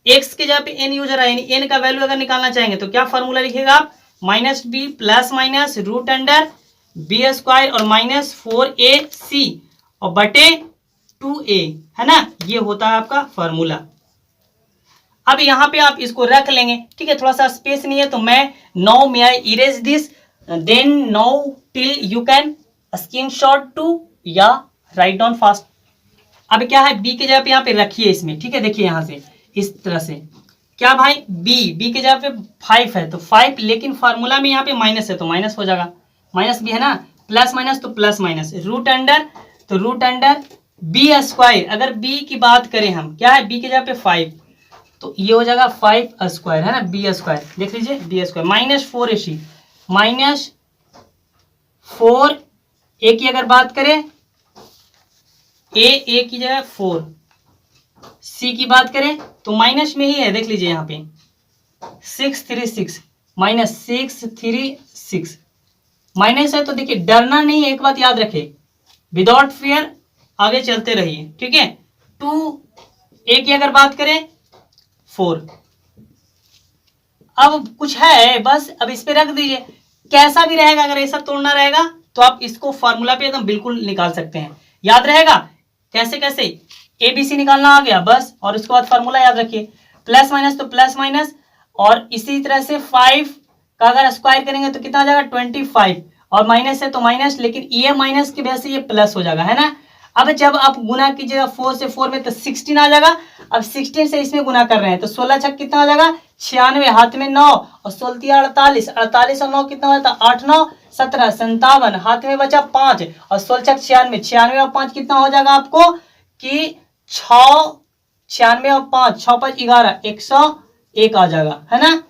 x के जगह पे n यूज हो रहा है, यानी n का वैल्यू अगर निकालना चाहेंगे तो क्या फॉर्मूला लिखेगा आप, minus B plus minus root under B square और माइनस 4ac और बटे 2a, है ना, ये होता है आपका फॉर्मूला। अब यहाँ पे आप इसको रख लेंगे, ठीक है, थोड़ा सा स्पेस नहीं है तो मैं now may I erase this, then now till you can screenshot too या राइट डाउन फास्ट। अब क्या है b के जगह पे यहाँ पे रखिए इसमें, ठीक है, देखिए यहाँ से इस तरह से, क्या भाई b के जगह पे 5 है तो 5, लेकिन फार्मूला में यहाँ पे माइनस है तो माइनस हो जाएगा, माइनस b है ना, प्लस माइनस तो प्लस माइनस, रूट अंडर तो रूट अंडर बी स्क्वायर, अगर b की बात करें हम, क्या है b के जगह पे 5 तो ये हो जाएगा 5 स्क्वायर, है ना, बी स्क्वायर देख लीजिए, B square minus 4ac minus 4a की अगर बात करें ए की जगह 4, सी की बात करें तो माइनस में ही है, देख लीजिए यहाँ पे 6 3 6 माइनस 6 3 6 माइनस है, तो देखिए डरना नहीं है, एक बात याद रखे, विदाउट फियर आगे चलते रहिए, ठीक है। 2a की अगर बात करें 4, अब कुछ है बस, अब इस पे रख दीजिए, कैसा भी रहेगा, अगर ऐसा तोड़ना रहेगा तो आप इसको फॉर्मूला पे एकदम बिल्कुल निकाल सकते हैं, याद रहेगा कैसे कैसे, एबीसी निकालना आ गया बस, और उसके बाद फॉर्मूला याद रखिए, प्लस माइनस तो प्लस माइनस, और इसी तरह से 5 का अगर स्क्वायर करेंगे तो कितना आ जाएगा 25, और माइनस है तो माइनस, लेकिन ये माइनस की वजह से ये प्लस हो जाएगा, है ना। अब जब आप गुना कीजिएगा 4 से 4 में तो 16 आ जाएगा, अब 16 से इसमें गुना कर रहे हैं तो 16 छक कितना आ जाएगा 96, हाथ में 9 और 16 48, 48 और 9 कितना हो जाता है 8 9 17 57, हाथ में बचा 5 और 16 छक 96, 96 और 5 कितना हो जाएगा आपको कि 6, 96 और 5 6 5 11 101 आ जाएगा, है ना,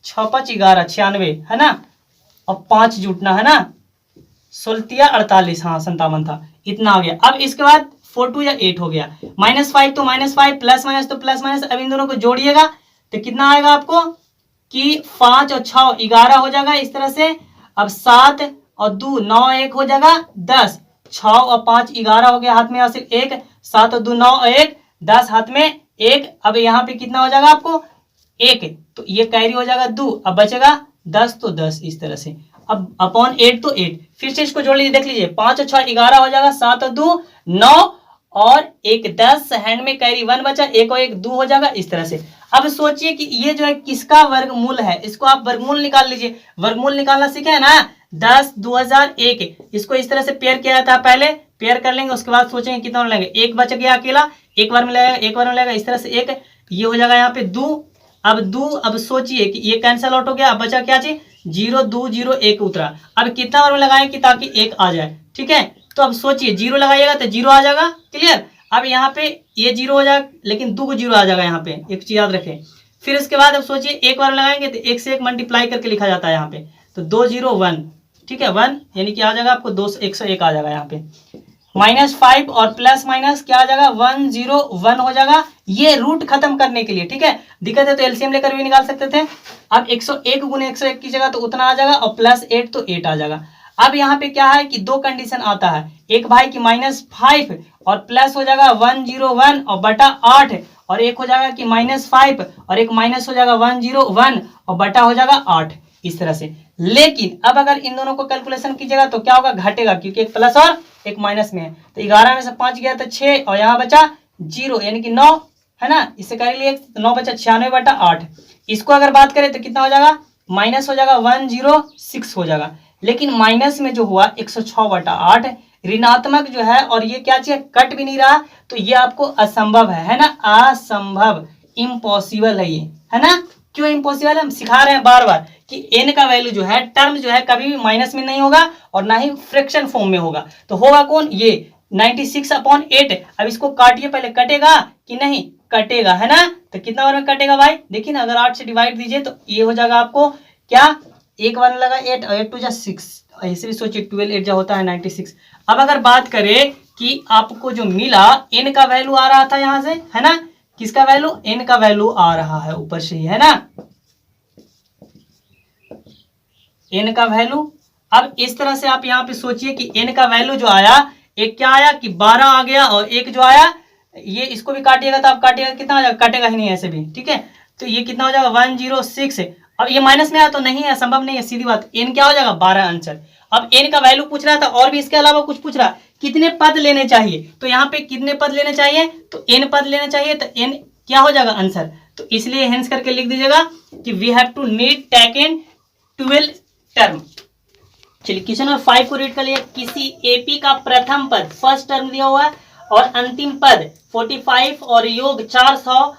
6 5 11 96, है ना, और 5 जुटना, है ना, 16 48, हाँ 57 था, इतना आ गया। अब इसके बाद 4 2 या 8 हो गया, -5 तो -5, प्लस माइनस तो प्लस माइनस, अब इन दोनों को जोड़िएगा तो कितना आएगा आपको कि 5 और 6 11 हो जाएगा इस तरह से। अब 7 और 2 9 1 हो जाएगा 10, 6 और 5 11 हो गया, हाथ में सिर्फ 1, 7 और 2 9 और 1 10, हाथ में 1। अब यहाँ पे कितना हो जाएगा आपको 1, तो ये कैरी हो जाएगा 2, अब बचेगा 10 तो 10 इस तरह से। अब अपॉन 8 तो 8, फिर से इसको जोड़ लीजिए, देख लीजिए 5 और 6 11 हो जाएगा, 7 और 2 9 और 1 10, हैंड में कैरी 1 बचा, 1 और 1 2 हो जाएगा इस तरह से। अब सोचिए कि ये जो है किसका वर्गमूल है, इसको आप वर्गमूल निकाल लीजिए, वर्गमूल निकालना सीखे है ना, 10 2001, इसको इस तरह से पेयर किया था, पहले पेयर कर लेंगे, उसके बाद सोचेंगे कितना मिलेंगे, 1 बच गया अकेला, एक बार मिलेगा, एक बार मिलेगा इस तरह से 1, ये हो जाएगा यहाँ पे 2। अब सोचिए कि ये कैंसिल आउट हो गया, अब बचा क्या चीज 0 2 0 1 उतरा, अब कितना बार में लगाएं कि ताकि 1 आ जाए, ठीक है। तो अब सोचिए 0 लगाइएगा तो 0 आ जाएगा, क्लियर। अब यहाँ पे ये 0 हो जाएगा, लेकिन 2 को 0 आ जाएगा यहाँ पे, एक चीज याद रखें। फिर इसके बाद अब सोचिए एक बार लगाएंगे तो 1 से 1 मल्टीप्लाई करके लिखा जाता है यहाँ पे, तो 2 0 1, ठीक है 1, यानी कि आ जाएगा आपको 2 101 आ जाएगा यहाँ पे। -5 और प्लस माइनस क्या आ जाएगा 101 हो जाएगा, ये रूट खत्म करने के लिए। ठीक है, दिक्कत है तो एलसीएम लेकर भी निकाल सकते थे। अब 101 गुने 101 की जगह तो उतना आ जाएगा और प्लस 8 तो 8 आ जाएगा। अब यहाँ पे क्या है कि दो कंडीशन आता है, एक भाई की -5 और प्लस हो जाएगा 101 और बटा 8, और एक हो जाएगा कि -5 और एक माइनस हो जाएगा 101 और बटा हो जाएगा 8, इस तरह से। लेकिन अब अगर इन दोनों को कैलकुलेशन कीजिएगा तो क्या होगा, घटेगा, क्योंकि एक प्लस और एक माइनस में है। तो 11 में से 5 गया तो 6 और यहाँ बचा 0 यानी कि 9 है ना, इससे कर लिए 9 बचा 96 बटा 8। इसको अगर बात करें तो कितना हो जाएगा, माइनस हो जाएगा 106 हो जाएगा। लेकिन माइनस में जो हुआ 106 बटा 8 ऋणात्मक जो है, और ये क्या चीज कट भी नहीं रहा, तो ये आपको असंभव है ना, असंभव, इम्पॉसिबल है ये, है ना। क्यों इम्पॉसिबल है, हम सिखा रहे हैं बार बार कि n का वैल्यू जो है, टर्म जो है कभी भी माइनस में नहीं होगा और ना ही फ्रैक्शन फॉर्म में होगा। तो होगा कौन, ये 96/8। अब इसको काटिए, पहले कटेगा कि नहीं, कटेगा, है ना। तो कितना बार में कटेगा भाई, देखिए ना, अगर 8 से डिवाइड दीजिए तो ये हो जाएगा आपको क्या, एक बार लगा 8 और 8 2 जा 6, ऐसे भी सोचिए 12 8 जा होता है 96। अब अगर बात करें कि आपको जो मिला n का वैल्यू आ रहा था यहाँ से, है ना, किसका वैल्यू, n का वैल्यू आ रहा है ऊपर से ही, है ना, n का वैल्यू। अब इस तरह से आप यहाँ पे सोचिए कि n का वैल्यू जो आया, एक क्या आया कि 12 आ गया, और एक जो आया, ये इसको भी काटिएगा तो आप काटिएगा कितना आ जाएगा, काटेगा ही नहीं ऐसे भी। ठीक है, तो ये कितना हो जाएगा 106। अब ये माइनस में आया तो नहीं है, संभव नहीं है, सीधी बात, n क्या हो जाएगा 12 आंसर। अब n का वैल्यू पूछ रहा था और भी इसके अलावा कुछ पूछ रहा, कितने पद लेने चाहिए, तो यहाँ पे कितने पद लेने चाहिए, तो n पद लेने चाहिए, तो n क्या हो जाएगा आंसर। तो इसलिए हेंस करके लिख दीजिएगा कि we have to need taken 12 term. चलिए क्वेश्चन नंबर 5 को रीड कर लिए। किसी एपी का प्रथम पद फर्स्ट टर्म दिया हुआ है और अंतिम पद 45 और योग 400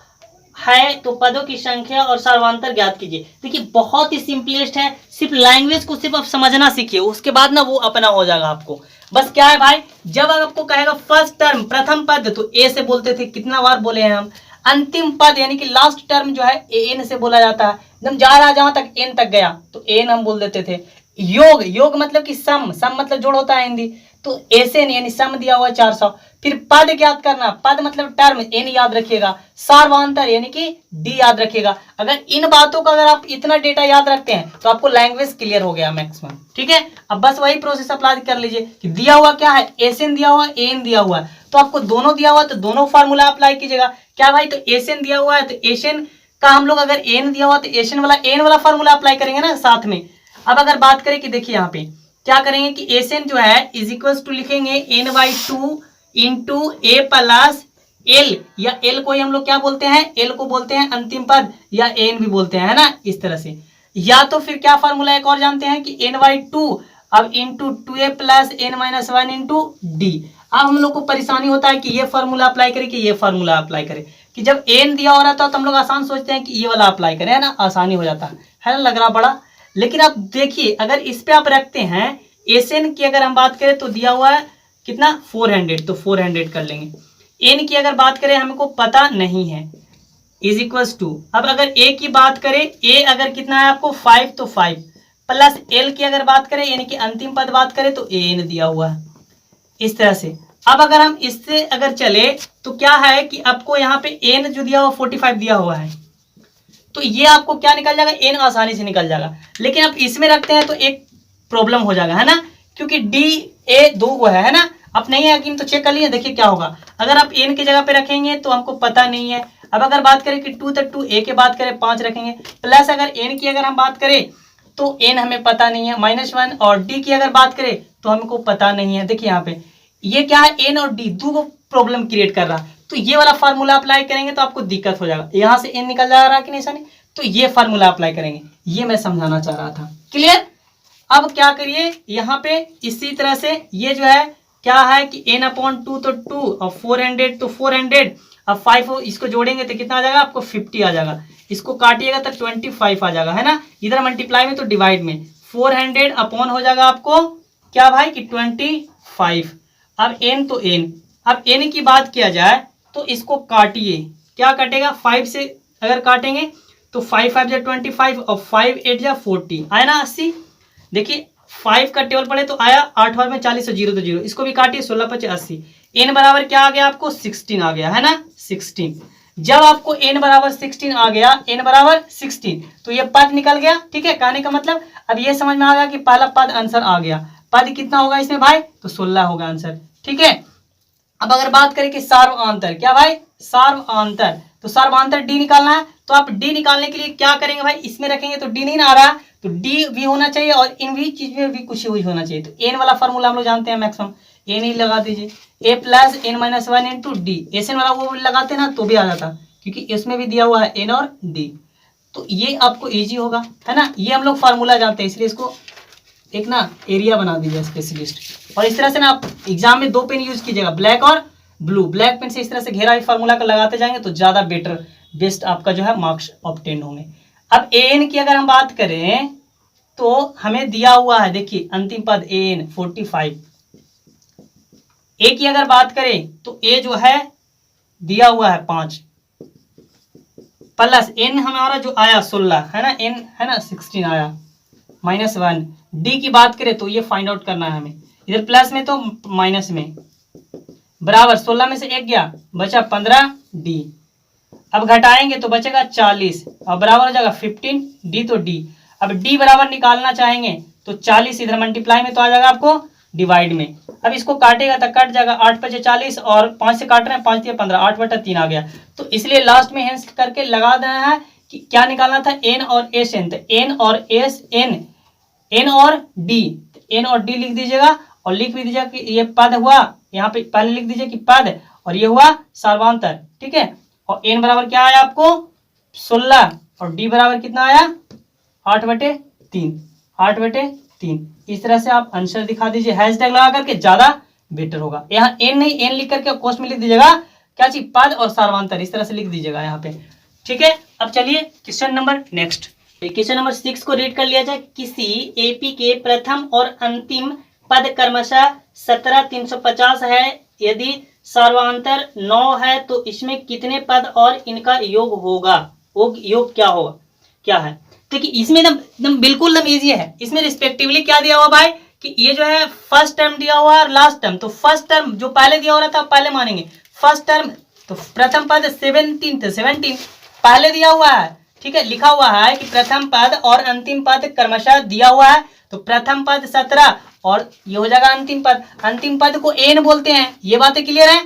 है, तो पदों की संख्या और सर्वांतर ज्ञात कीजिए। देखिए बहुत ही सिंपलेस्ट है, सिर्फ लैंग्वेज को सिर्फ आप समझना सीखिए, उसके बाद ना वो अपना हो जाएगा आपको। बस क्या है भाई, जब आपको कहेगा फर्स्ट टर्म प्रथम पद तो ए से बोलते थे, कितना बार बोले हैं हम। अंतिम पद यानी कि लास्ट टर्म जो है एन से बोला जाता है, एकदम जा रहा जहां तक एन तक गया तो एन हम बोल देते थे। योग, योग मतलब कि सम, सम मतलब जोड़ होता है हिंदी, तो एसएन यानी सम दिया हुआ 400। फिर पद ज्ञात करना, पद मतलब टर्म, एन याद रखिएगा, सार्वधातुक यानी कि डी याद रखिएगा। अगर इन बातों का अगर आप इतना डेटा याद रखते हैं तो आपको लैंग्वेज क्लियर हो गया मैक्सिमम। ठीक है, अब बस वही प्रोसेस अप्लाई कर लीजिए कि दिया हुआ क्या है, एसएन दिया हुआ, एन दिया हुआ है, तो आपको दोनों दिया हुआ तो दोनों फार्मूला अप्लाई कीजिएगा। क्या भाई, तो एसएन दिया हुआ है तो एसएन का हम लोग, अगर एन दिया हुआ तो एसएन वाला एन वाला फार्मूला अप्लाई करेंगे ना साथ में। अब अगर बात करें कि देखिए यहाँ पे क्या करेंगे कि एसएन जो है इज इक्वल टू लिखेंगे n/2 इंटू ए प्लस एल, या एल को ही हम लोग क्या बोलते हैं, एल को बोलते हैं अंतिम पद, या एन भी बोलते हैं, है ना, इस तरह से। या तो फिर क्या फार्मूला एक और जानते हैं कि n/2 अब into 2a plus n-1 into D. अब हम लोग को परेशानी होता है कि ये फार्मूला अप्लाई करें कि ये फार्मूला अप्लाई करें, कि जब एन दिया हो रहा था तो हम लोग आसान सोचते हैं कि ये वाला अप्लाई करें, है ना, आसानी हो जाता है ना, लग रहा बड़ा। लेकिन आप देखिए अगर इस पे आप रखते हैं एसएन की, अगर हम बात करें तो दिया हुआ है कितना 400, तो 400 कर लेंगे। एन की अगर बात करें हमको पता नहीं है, इज इक्वल्स टू, अब अगर ए की बात करें, ए अगर कितना है आपको 5, तो 5 प्लस एल की अगर बात करें यानी कि अंतिम पद बात करें तो एन दिया हुआ है, इस तरह से। अब अगर हम इससे अगर चले तो क्या है कि आपको यहाँ पे एन जो दिया हुआ 45 दिया हुआ है, तो ये आपको क्या निकल जाएगा, एन आसानी से निकल जाएगा। लेकिन आप इसमें रखते हैं तो एक प्रॉब्लम हो जाएगा, है ना, क्योंकि डी ए 2 है ना। आप नहीं है यकीन तो चेक कर लिए, देखिए क्या होगा। अगर आप एन की जगह पे रखेंगे तो हमको पता नहीं है। अब अगर बात करें कि 2 तक 2 ए के बात करें 5 रखेंगे, प्लस अगर एन की अगर हम बात करें तो एन हमें पता नहीं है, -1, और डी की अगर बात करें तो हमको पता नहीं है। देखिए यहाँ पे ये क्या है, एन और डी दो प्रॉब्लम क्रिएट कर रहा है, तो ये वाला फार्मूला अप्लाई करेंगे तो आपको दिक्कत हो जाएगा। यहाँ से एन निकल जा रहा है कि नहीं सनी, तो ये फार्मूला अप्लाई करेंगे, ये मैं समझाना चाह रहा था, क्लियर। अब क्या करिए यहाँ पे इसी तरह से, ये जो है क्या है कि n/2 तो 2 और 400 तो 400, अब 5 इसको जोड़ेंगे तो कितना आ जाएगा आपको 50 आ जाएगा। इसको काटिएगा तो 25 आ जाएगा, है ना, इधर मल्टीप्लाई में तो डिवाइड में 400 अपॉन हो जाएगा आपको क्या भाई कि 25। अब n तो n, अब n की बात किया जाए तो इसको काटिए, क्या कटेगा 5 से अगर काटेंगे तो 5 5 जा 25 और 5 8 जा 40 आया ना 80। देखिए 5 का टेबल पढ़े तो आया 8 बार में 40 और 0 तो 0, इसको भी काटिए 16 5 80। n बराबर क्या आ गया आपको 16 आ गया है ना 16। जब आपको n बराबर 16 आ गया, n बराबर 16 तो ये पद निकल गया। ठीक है, कहने का मतलब अब ये समझ में आ गया कि पहला पद आंसर आ गया। पद कितना होगा इसमें भाई, तो 16 होगा आंसर। ठीक है, अब अगर बात करें कि सार्वआंतर, क्या भाई सार्वआंतर, तो सार्वआंतर डी निकालना है। तो आप डी निकालने के लिए क्या करेंगे भाई, इसमें रखेंगे तो डी नहीं ना आ रहा, तो डी भी होना चाहिए और इन भी चीज में भी कुछ होना चाहिए। तो एन वाला फॉर्मूला हम लोग जानते हैं मैक्सिमम, एन ही लगा दीजिए, A plus N minus one into D. S N वाला वो लगाते ना तो भी आ जाता, क्योंकि इसमें भी दिया हुआ है एन और डी, तो ये आपको इजी होगा है ना। ये हम लोग फार्मूला जानते हैं, इसलिए इसको एक ना एरिया बना दीजिए स्पेशलिस्ट। और इस तरह से ना आप एग्जाम में 2 पेन यूज कीजिएगा, ब्लैक और ब्लू। ब्लैक पेन से इस तरह से घेरा फार्मूला का लगाते जाएंगे तो ज्यादा बेस्ट आपका जो है मार्क्स ऑब्टेन होंगे। अब एन की अगर हम बात करें तो हमें दिया हुआ है, देखिए अंतिम पद एन 45। ए की अगर बात करें तो ए जो है दिया हुआ है 5 प्लस एन हमारा जो आया 16 है ना, एन है ना 16 आया -1। डी की बात करें तो ये फाइंड आउट करना है हमें, इधर प्लस में तो माइनस में, बराबर 16 में से 1 गया बचा 15 डी। अब घटाएंगे तो बचेगा 40 और बराबर हो जाएगा 15 डी, तो डी। अब डी बराबर निकालना चाहेंगे तो 40 इधर मल्टीप्लाई में तो आ जाएगा आपको डिवाइड में। अब इसको काटेगा तो कट जाएगा 8 5 40 और 5 से काट रहे हैं 5 3 15, 8/3 आ गया। तो इसलिए लास्ट में हेंस करके लगा देना है कि क्या निकालना था, एन और एस एन। तो एन और एस एन, एन और डी, एन और डी लिख दीजिएगा और लिख भी दीजिएगा कि ये पद हुआ, यहाँ पे पहले लिख दीजिए कि पद और ये हुआ सार्वआंतर। ठीक है, और एन बराबर क्या आया आपको 16 और डी बराबर कितना आया 8/3, 8/3। इस तरह से आप आंसर दिखा दीजिए हैशटैग लगा करके, ज्यादा बेटर होगा। यहाँ एन नहीं, एन लिख करके क्वेश्चन में लिख दीजिएगा क्या चीज, पद और सार्वआंतर, इस तरह से लिख दीजिएगा यहाँ पे। ठीक है, अब चलिए question number next, question number 6 को रीड कर लिया जाए। किसी एपी के प्रथम और अंतिम पद क्रमशः 17 350 है, यदि सार्वआंतर 9 है तो इसमें कितने पद और इनका योग होगा, योग क्या होगा, क्या है। देखिए इसमें एकदम बिल्कुल एकदम इजी है। इसमें रिस्पेक्टिवली क्या दिया हुआ भाई कि ये जो है फर्स्ट टर्म दिया हुआ है और लास्ट टर्म, तो फर्स्ट टर्म जो पहले दिया हो रहा था पहले मानेंगे। फर्स्ट टर्म तो प्रथम पद 17 तो 17 पहले दिया हुआ है। ठीक है, लिखा हुआ है कि प्रथम पद और अंतिम पद क्रमशः दिया हुआ है, तो प्रथम पद 17 और ये हो जाएगा अंतिम पद। अंतिम पद को एन बोलते हैं, ये बातें क्लियर है।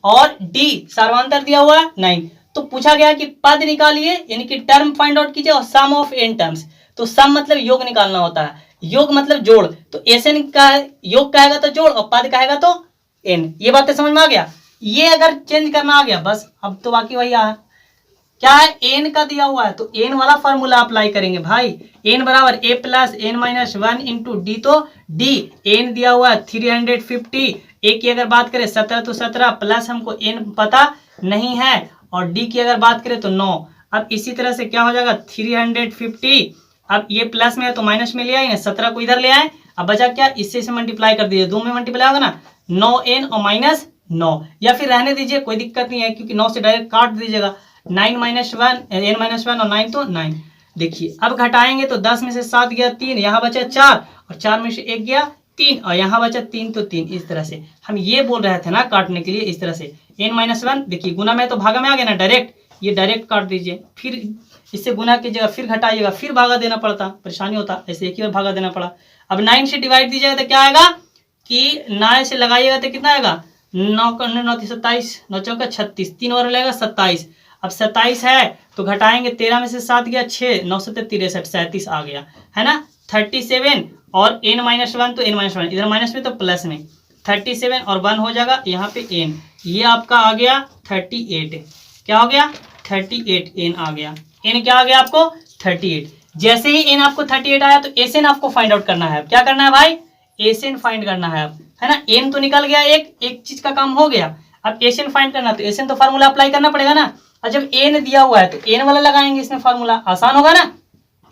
और डी सार्वआंतर दिया हुआ है 9, तो पूछा गया कि पद निकालिए यानी कि टर्म फाइंड आउट कीजिए और सम ऑफ एन टर्म्स। तो सम मतलब योग निकालना होता है, योग मतलब जोड़, तो एस एन का योग कहेगा तो जोड़ और पद कहेगा तो एन। ये बातें समझ में आ गया। ये अगर चेंज करना आ गया बस, अब तो बाकी वही है। क्या है, एन का दिया हुआ है तो एन वाला फॉर्मूला अप्लाई करेंगे भाई। एन बराबर A plus N minus 1 into D, तो डी एन दिया हुआ है 350। ए की अगर बात करें 17 तो 17 प्लस हमको एन पता नहीं है, और डी की अगर बात करें तो 9। अब इसी तरह से क्या हो जाएगा 350, अब ये प्लस में है तो माइनस में ले आए, 17 को इधर ले आए, अब बचा क्या, इससे से मल्टीप्लाई कर दीजिए, 2 में मल्टीप्लाई होगा ना, 9n और माइनस 9, या फिर रहने दीजिए कोई दिक्कत नहीं है क्योंकि 9 से डायरेक्ट काट दीजिएगा। 9 माइनस 1 n माइनस 1 और 9 तो 9। देखिए अब घटाएंगे तो 10 में से 7 गया 3, यहाँ बचा 4 और 4 में से 1 गया 3 और यहाँ बचा 3 तो 3। इस तरह से हम ये बोल रहे थे ना काटने के लिए, इस तरह से n माइनस 1 देखिए गुना में तो भागा में आ गया ना डायरेक्ट, ये डायरेक्ट काट दीजिए, फिर इससे गुना कीजिएगा, फिर घटाइएगा, फिर भागा देना पड़ता, परेशानी होता, ऐसे एक ही बार भागा देना पड़ा। अब 9 से डिवाइड दीजिएगा तो क्या आएगा कि 9 से लगाइएगा तो कितना आएगा, 9 9 27, 9 चौका 36, 3 और लगेगा 27। अब 27 है तो घटाएंगे, 13 में से 7 गया 6, 9 7 63, 37 आ गया है ना, 37 और n माइनस 1 तो n माइनस 1 इधर माइनस में तो प्लस में, 37 और 1 हो जाएगा यहाँ पे n, ये आपका आ गया 38। क्या हो गया 38 n आ गया, n क्या आ गया आपको 38। जैसे ही n आपको 38 आया तो एसएन आपको फाइंड आउट करना है। क्या करना है भाई, एसएन फाइंड करना है है ना। n तो निकल गया, एक चीज का काम हो गया। अब एसएन फाइंड करना तो एसएन तो फार्मूला अप्लाई करना पड़ेगा ना, और जब n दिया हुआ है तो n वाला लगाएंगे, इसमें फार्मूला आसान होगा ना।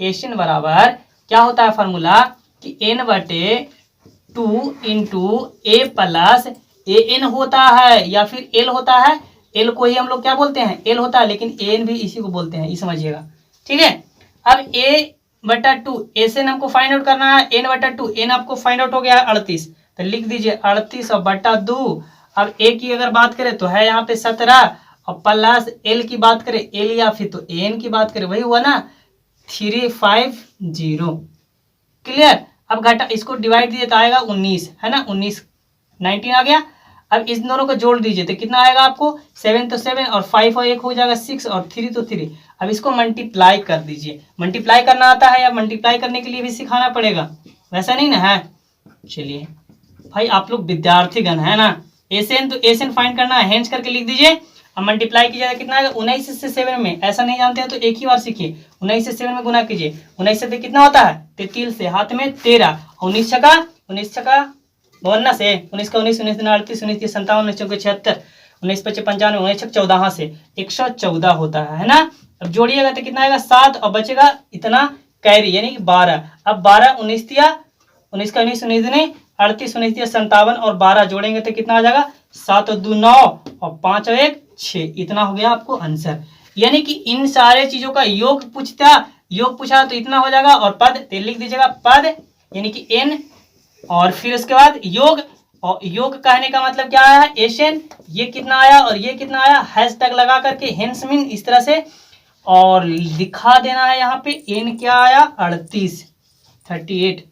एसएन बराबर क्या होता है फार्मूला कि n/2 into A plus A N होता है या फिर एल होता है, एल को ही हम लोग क्या बोलते हैं एल होता है, लेकिन एन भी इसी को बोलते हैं, ये समझिएगा ठीक है। अब ए बटा 2, एस एन हमको फाइंड आउट करना है, एन बटा 2, एन आपको फाइंड आउट हो गया है 38, तो लिख दीजिए 38 और बटा 2। अब ए की अगर बात करें तो है यहाँ पे 17 और प्लस एल की बात करें, एल या फिर तो एन की बात करें, वही हुआ ना 350। क्लियर। अब घटा इसको डिवाइड दीजिए तो आएगा 19, है ना, 19 आ गया। अब इस दोनों को जोड़ दीजिए तो कितना आएगा आपको, 7 तो 7 और 5 और 1 हो जाएगा 6 और 3 तो 3। अब इसको मल्टीप्लाई कर दीजिए, मल्टीप्लाई करना आता है या मल्टीप्लाई करने के लिए भी सिखाना पड़ेगा, वैसा नहीं ना है। चलिए भाई आप लोग विद्यार्थीगण है ना, एसएन तो एसएन फाइंड करना है, हेंस करके लिख दीजिए। अब मल्टीप्लाई कीजिएगा कितना आएगा, 19 से 7 में, ऐसा नहीं जानते हैं तो एक ही बार सीखिए, 19 से 7 में गुना कीजिए, 19 से कितना होता है 33 से, हाथ में 13, 19 छका 52 से, 19 का 19, 19 38, 19 57, 19 चौके 76, 19 पचे 95, 19 14 से 114 होता है ना। अब जोड़िएगा तो कितना आएगा 7 और बचेगा इतना कैरी यानी कि 12। अब 12 19 दिया, 19 का 19, 19 ने 38, 19 दिया 57 और 12 जोड़ेंगे तो कितना आ जाएगा 7 और 2 9 और 5 और 1 6, इतना हो गया आपको आंसर। यानी कि इन सारे चीजों का योग पूछा तो इतना हो जाएगा और पद लिख दीजिएगा, पद यानी कि एन और फिर उसके बाद योग, और योग कहने का मतलब क्या आया है एशियन, ये कितना आया और ये कितना आया, हैशटैग लगा करके हेंस मीन इस तरह से और दिखा देना है। यहाँ पे एन क्या आया 38,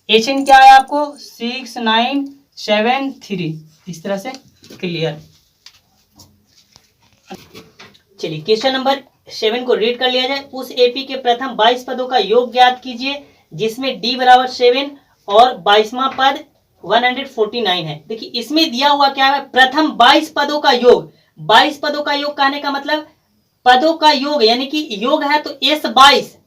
एशियन क्या आया आपको 6973, इस तरह से। क्लियर। चलिए क्वेश्चन नंबर 7 को रीड कर लिया जाए। उस एपी के प्रथम 22 पदों का योग ज्ञात कीजिए जिसमें डी बराबर 7 और 22वां पद 149 है। देखिए इसमें दिया हुआ क्या है, प्रथम 22 पदों का योग। 22 पदों का योग कहने का मतलब पदों का योग यानी कि योग है तो एस 22,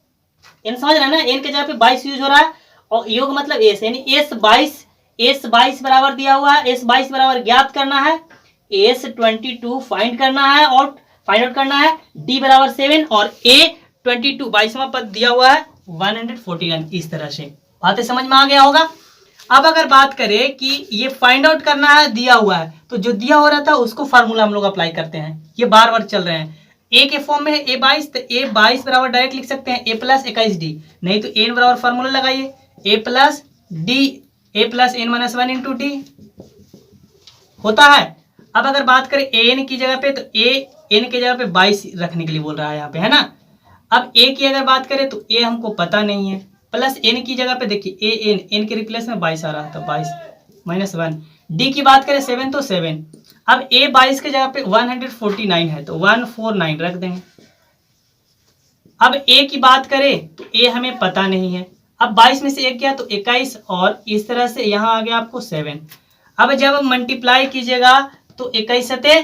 एन समझ रहे हैं ना, एन के जगह पे 22 यूज हो रहा है और योग मतलब एस यानी एस 22 बराबर दिया हुआ है, एस 22 बराबर ज्ञात करना है, एस 22 फाइंड करना है और फाइंड आउट करना है, डी बराबर 7 और ए 22 22वां पद दिया हुआ है 149। इस तरह से बातें समझ में आ गया होगा। अब अगर बात करें कि ये फाइंड आउट करना है दिया हुआ है तो जो दिया हो रहा था उसको फार्मूला हम लोग अप्लाई करते हैं, ये बार बार चल रहे हैं। ए के फॉर्म में है ए 22 तो ए 22 बराबर डायरेक्ट लिख सकते हैं ए प्लस 21 डी, नहीं तो एन बराबर फार्मूला लगाइए A plus D, A plus N minus 1 into D होता है। अब अगर बात करें ए एन की जगह पे तो ए एन की जगह पे 22 रखने के लिए बोल रहा है यहाँ पे, है ना। अब ए की अगर बात करें तो ए हमको पता नहीं है, प्लस एन की जगह पे देखिए ए एन के रिप्लेस में 22 आ रहा था, 22 माइनस 1। डी की बात करें 7 तो 7, अब ए 22 की जगह पे 149 है तो 149 रख देंगे। अब ए की बात करें तो ए हमें पता नहीं है, अब 22 में से एक गया तो 21 और इस तरह से यहाँ आ गया आपको 7। अब जब मल्टीप्लाई कीजिएगा तो 21 सते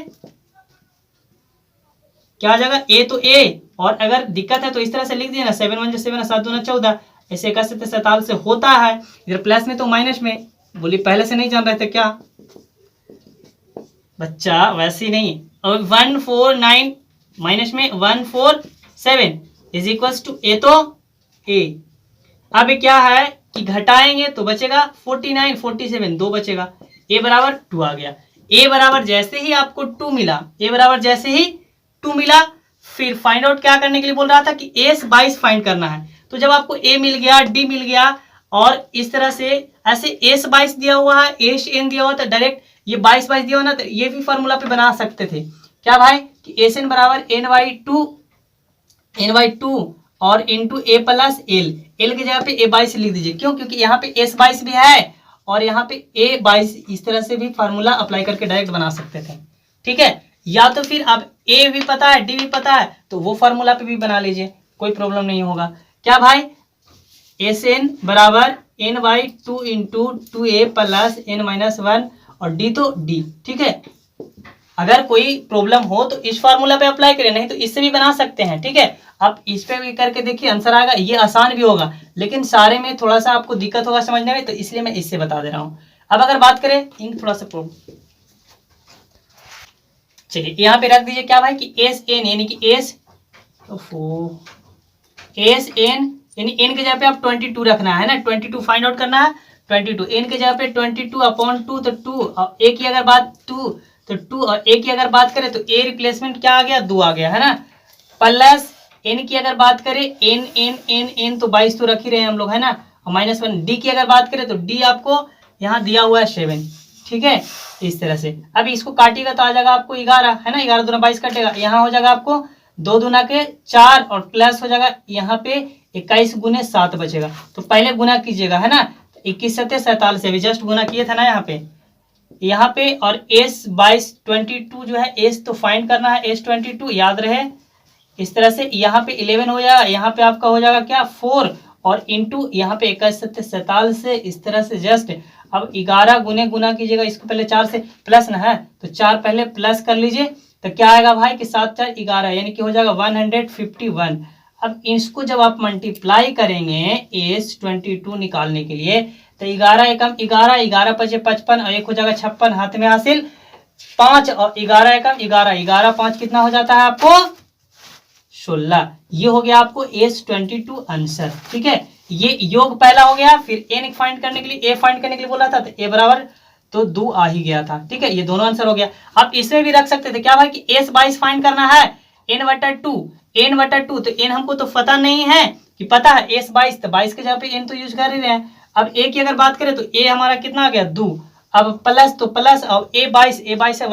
क्या आ जाएगा ए तो ए, और अगर दिक्कत है तो इस तरह से लिख दिए ना 7 1 7 7 2 14, ऐसे 21 से 47 से होता है, इधर प्लस में तो माइनस में, बोली पहले से नहीं जान रहे थे क्या बच्चा, वैसे ही नहीं। और 149 माइनस में 147 इज इक्वल टू ए तो ए। अब क्या है कि घटाएंगे तो बचेगा 49 47 2 बचेगा, ए बराबर 2 आ गया। ए बराबर जैसे ही आपको 2 मिला, ए बराबर जैसे ही 2 मिला, फिर फाइंड आउट क्या करने के लिए बोल रहा था कि एस 22 फाइंड करना है। तो जब आपको ए मिल गया डी मिल गया और इस तरह से ऐसे एस 22 दिया हुआ है, एस एन दिया हुआ, तो डायरेक्ट ये 22 दिया हुआ ना, तो ये भी फॉर्मूला पे बना सकते थे क्या भाई कि एस एन बराबर एन बाई टू और इंटू ए प्लस एल, एल की जगह पे ए 22 लिख दीजिए। क्यों? क्योंकि यहाँ पे एस 22 भी है और यहाँ पे ए 22, इस तरह से भी फार्मूला अप्लाई करके डायरेक्ट बना सकते थे। ठीक है, या तो फिर अब ए भी पता है डी भी पता है तो वो फार्मूला पे भी बना लीजिए, कोई प्रॉब्लम नहीं होगा। क्या भाई एस एन बराबर n by 2 into 2a plus N minus 1 और डी तो डी। ठीक है, अगर कोई प्रॉब्लम हो तो इस फार्मूला पे अप्लाई करें, नहीं तो इससे भी बना सकते हैं। ठीक है, आप इस पे भी करके देखिए आंसर आएगा, ये आसान भी होगा लेकिन सारे में थोड़ा सा आपको दिक्कत होगा समझने में, तो इसलिए मैं इससे बता दे रहा हूँ। अब अगर बात करें इन थोड़ा सा प्रॉब्लम, चलिए यहाँ पे रख दीजिए क्या भाई कि एस एन यानी कि एस एन यानी एन के जगह पे आप 22 रखना है ना, 22 फाइंड आउट करना है। 22 एन के जगह पे 22 अपॉन 2 तो 2 और ए की अगर बात 2 तो 2 और ए की अगर बात करें तो ए रिप्लेसमेंट क्या आ गया 2 आ गया है ना, प्लस n की अगर बात करें n n n n तो 22 तो रख ही रहे हैं हम लोग, है ना, और -1। d की अगर बात करें तो d आपको यहाँ दिया हुआ है 7, ठीक है, इस तरह से। अब इसको काटिएगा तो आ जाएगा आपको 11, है ना, 11 दूना 22 कटेगा, यहाँ हो जाएगा आपको 2 दूना के 4 और प्लस हो जाएगा यहाँ पे 21 गुने 7 बचेगा। तो पहले गुना कीजिएगा, है ना, 21 7 47, अभी जस्ट गुना किए थे ना यहाँ पे और S 22 जो है S तो फाइंड करना है, S 22 याद रहे इस तरह से। यहाँ पे 11 हो जाएगा, यहाँ पे आपका हो जाएगा क्या 4 और इंटू यहाँ पे 21 7 47 से इस तरह से जस्ट। अब 11 गुने गुना कीजिएगा, इसको पहले 4 से प्लस ना है तो 4 पहले प्लस कर लीजिए, तो क्या आएगा भाई कि 7 4 11 यानी कि हो जाएगा 151। अब इसको जब आप मल्टीप्लाई करेंगे S 22 निकालने के लिए तो 11 एकम 11, 11 पचे 55 और 1 हो जाएगा 56, हाथ में हासिल 5 और 11 एकम 11, 11 5 कितना हो जाता है आपको 16। ये हो गया आपको S 22 आंसर, ठीक है। ये योग पहला हो गया, फिर n फाइंड करने के लिए a फाइंड करने के लिए बोला था तो a बराबर तो 2 आ ही गया था, ठीक है, ये दोनों आंसर हो गया। अब इसमें भी रख सकते थे क्या भाई कि S 22 फाइंड करना है n/2, n/2 तो n हमको तो पता नहीं है कि पता है S 22 तो 22 के जगह पे n तो यूज कर ही रहे हैं। अब a की अगर बात करें तो a हमारा कितना आ गया 2, अब प्लस तो प्लस और a 22 है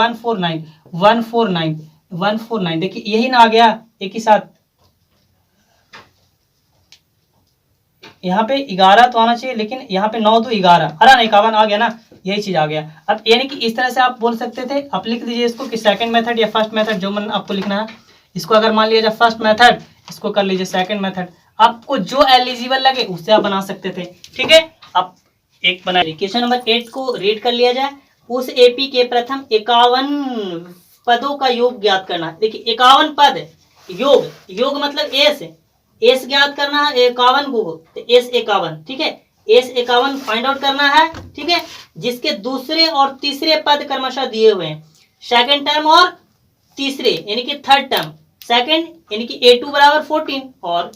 149, देखिए यही ना आ गया एक ही साथ, यहाँ पे 11 तो आना चाहिए लेकिन यहाँ पे 9 2 11, अरे ना 51 आ गया ना, यही चीज आ गया। अब यानी कि इस तरह से आप बोल सकते थे। आप लिख दीजिए इसको कि सेकंड मेथड या फर्स्ट मेथड जो मन आपको लिखना है। इसको अगर मान लिया जाए फर्स्ट मेथड, इसको कर लीजिए सेकंड मेथड, आपको जो एलिजिबल लगे उससे आप बना सकते थे, ठीक है। अब एक बना क्वेश्चन नंबर 8 को रीड कर लिया जाए। उस एपी के प्रथम 51 पदों का योग ज्ञात करना। देखिए 51 पद, योग मतलब एस ज्ञात करना है 51 को, तो S 51, ठीक है, S 51 फाइंड आउट करना है, ठीक है, जिसके दूसरे और तीसरे पद क्रमशः दिए हुए हैं, सेकंड टर्म और तीसरे यानी कि थर्ड टर्म, सेकंड यानी कि A2 बराबर 14 और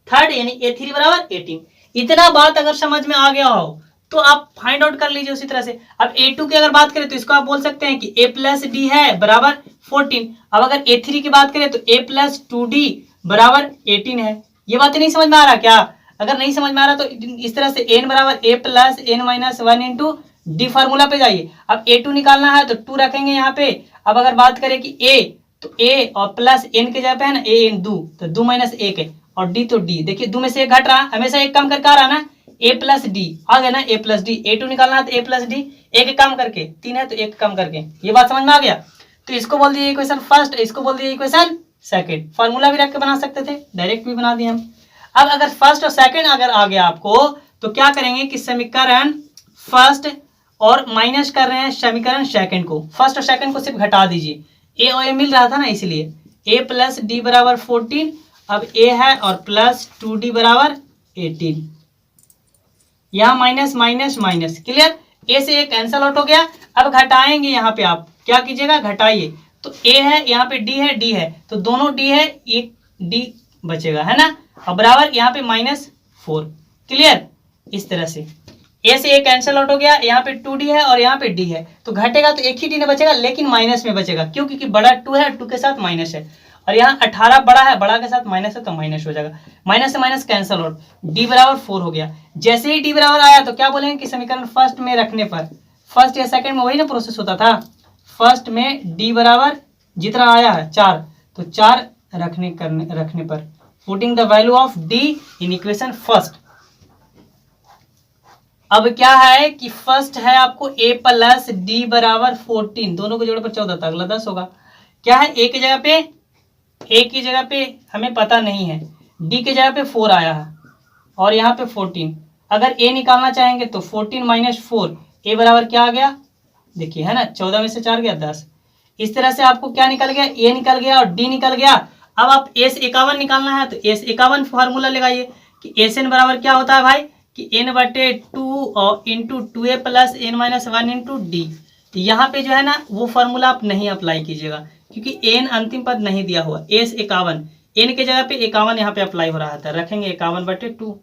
थर्ड यानी A3 बराबर 18। इतना बात अगर समझ में आ गया हो तो आप फाइंड आउट कर लीजिए उसी तरह से। अब A2 की अगर बात करें तो इसको आप बोल सकते हैं कि A प्लस डी है बराबर 14। अब अगर A3 की बात करें तो A प्लस 2D बराबर 18 है। ये बातें नहीं समझ में आ रहा क्या? अगर नहीं समझ में आ रहा तो इस तरह से n बराबर a plus N minus 1 into d formula पे जाइए। अब A2 निकालना है तो 2 रखेंगे यहाँ पे। अब अगर बात करें कि A तो A और प्लस n के जगह पे है ना a n 2 तो 2 माइनस 1 है और d तो d। देखिए 2 में से 1 घट रहा, हमेशा एक कम करके आ रहा ना, a प्लस डी आ गया ना, a प्लस डी। A2 निकालना है तो a प्लस डी, एक कम करके 3 है तो 1 कम करके। ये बात समझ में आ गया? तो इसको बोल दिए इक्वेशन फर्स्ट, इसको बोल दिए इक्वेशन सेकंड। फार्मूला भी रख के बना सकते थे, डायरेक्ट भी बना दिए हम। अब अगर फर्स्ट और सेकंड अगर आ गया आपको तो क्या करेंगे कि समीकरण फर्स्ट और माइनस कर रहे हैं समीकरण सेकंड को, फर्स्ट और सेकंड को सिर्फ घटा दीजिए। ए और ए मिल रहा था ना, इसलिए a प्लस डी बराबर 14, अब a है और प्लस 2d बराबर 18। यहाँ minus minus minus, clear, a से a कैंसल आउट हो गया। अब घटाएंगे, यहाँ पे आप क्या कीजिएगा घटाइए, तो a है यहाँ पे d है, d है तो दोनों d है, एक d बचेगा, है ना, और बराबर यहाँ पे -4, क्लियर। इस तरह से a से a कैंसल आउट हो गया, यहाँ पे 2d है और यहाँ पे d है तो घटेगा तो एक ही d ने बचेगा लेकिन माइनस में बचेगा, क्यों? क्योंकि बड़ा 2 है, 2 के साथ माइनस है, और यहाँ 18 बड़ा है, बड़ा के साथ माइनस है तो माइनस हो जाएगा, माइनस से माइनस कैंसल आउट, d बराबर 4 हो गया। जैसे ही d बराबर आया तो क्या बोलेंगे कि समीकरण फर्स्ट में रखने पर, फर्स्ट या सेकंड में वही ना प्रोसेस होता था, फर्स्ट में d बराबर जितना आया है 4 तो 4 रखने पर putting the value of d in equation first. अब क्या है कि फर्स्ट है आपको a प्लस डी बराबर 14, दोनों को जोड़े पर 14 था, अगला 10 होगा। क्या है a की जगह पे हमें पता नहीं है, d की जगह पे 4 आया है और यहाँ पे 14। अगर a निकालना चाहेंगे तो 14 माइनस 4, a बराबर क्या आ गया देखिए, है ना, 14 में से 4 गया 10। इस तरह से आपको क्या निकल गया, a निकल गया और d निकल गया। अब आप S 51 निकालना है तो S 51 फार्मूला लगाइए कि SN बराबर क्या होता है भाई कि n/2 और into 2a plus n minus 1 into D. यहाँ पे जो है ना वो फार्मूला आप नहीं अप्लाई कीजिएगा क्योंकि n अंतिम पद नहीं दिया हुआ। S 51 n के जगह पे 51 यहाँ पे अप्लाई हो रहा था, रखेंगे 51/2।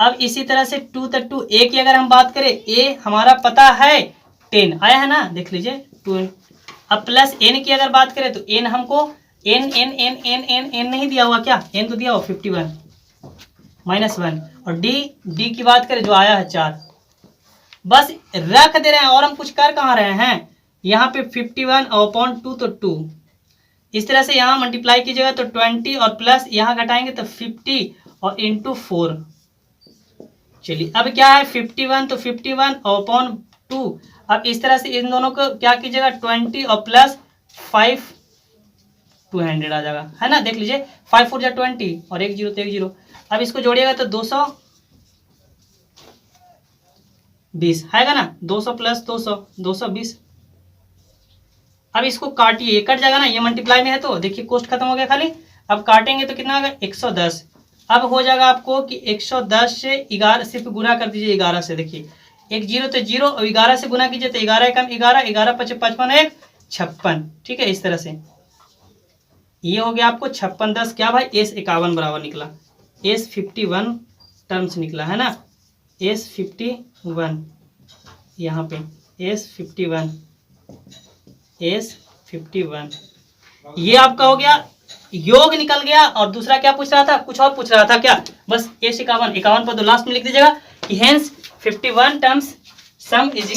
अब इसी तरह से 2 तक 2 a की अगर हम बात करें, a हमारा पता है 10 आया है ना, देख लीजिए 2। अब प्लस n की अगर बात करें तो n हमको n n n n n n नहीं दिया हुआ क्या, एन तो दिया हुआ 51 -1, और डी की बात करें जो आया है 4, बस रख दे रहे हैं। और हम कुछ कर कहाँ रहे हैं, यहाँ पे 51/2 तो 2, इस तरह से यहाँ मल्टीप्लाई कीजिएगा तो 20 और प्लस यहाँ घटाएंगे तो 50 और इंटू 4। चलिए अब क्या है 51 तो 51/2, अब इस तरह से इन दोनों को क्या कीजिएगा 20 और प्लस 5 200 आ जाएगा, है ना। देख लीजिए 5 4 जा 20 और 1 0 तो 1 0। अब इसको जोड़िएगा तो 220 आएगा ना, 200 प्लस 200 220। अब इसको काटिए, कट जाएगा ना, ये मल्टीप्लाई में है तो देखिए कोष्ट खत्म हो गया खाली। अब काटेंगे तो कितना आ गया 110। अब हो जाएगा आपको कि 110 से 11 सिर्फ गुना कर दीजिए 11 से, देखिए 1 0 तो 0 और 11 से गुना कीजिए तो 11 कम 11 11 5 55 1 56, ठीक है। इस तरह से ये हो गया आपको 56 10 क्या भाई S51 बराबर निकला, S51 टर्म्स निकला, है ना। S51 यहाँ पे S51 ये आपका हो गया, योग निकल गया। और दूसरा क्या पूछ रहा था, कुछ और पूछ रहा था क्या, बस S51 51 पर तो लास्ट में लिख दीजिएगा कि हेंस 51 टर्म्स सम इज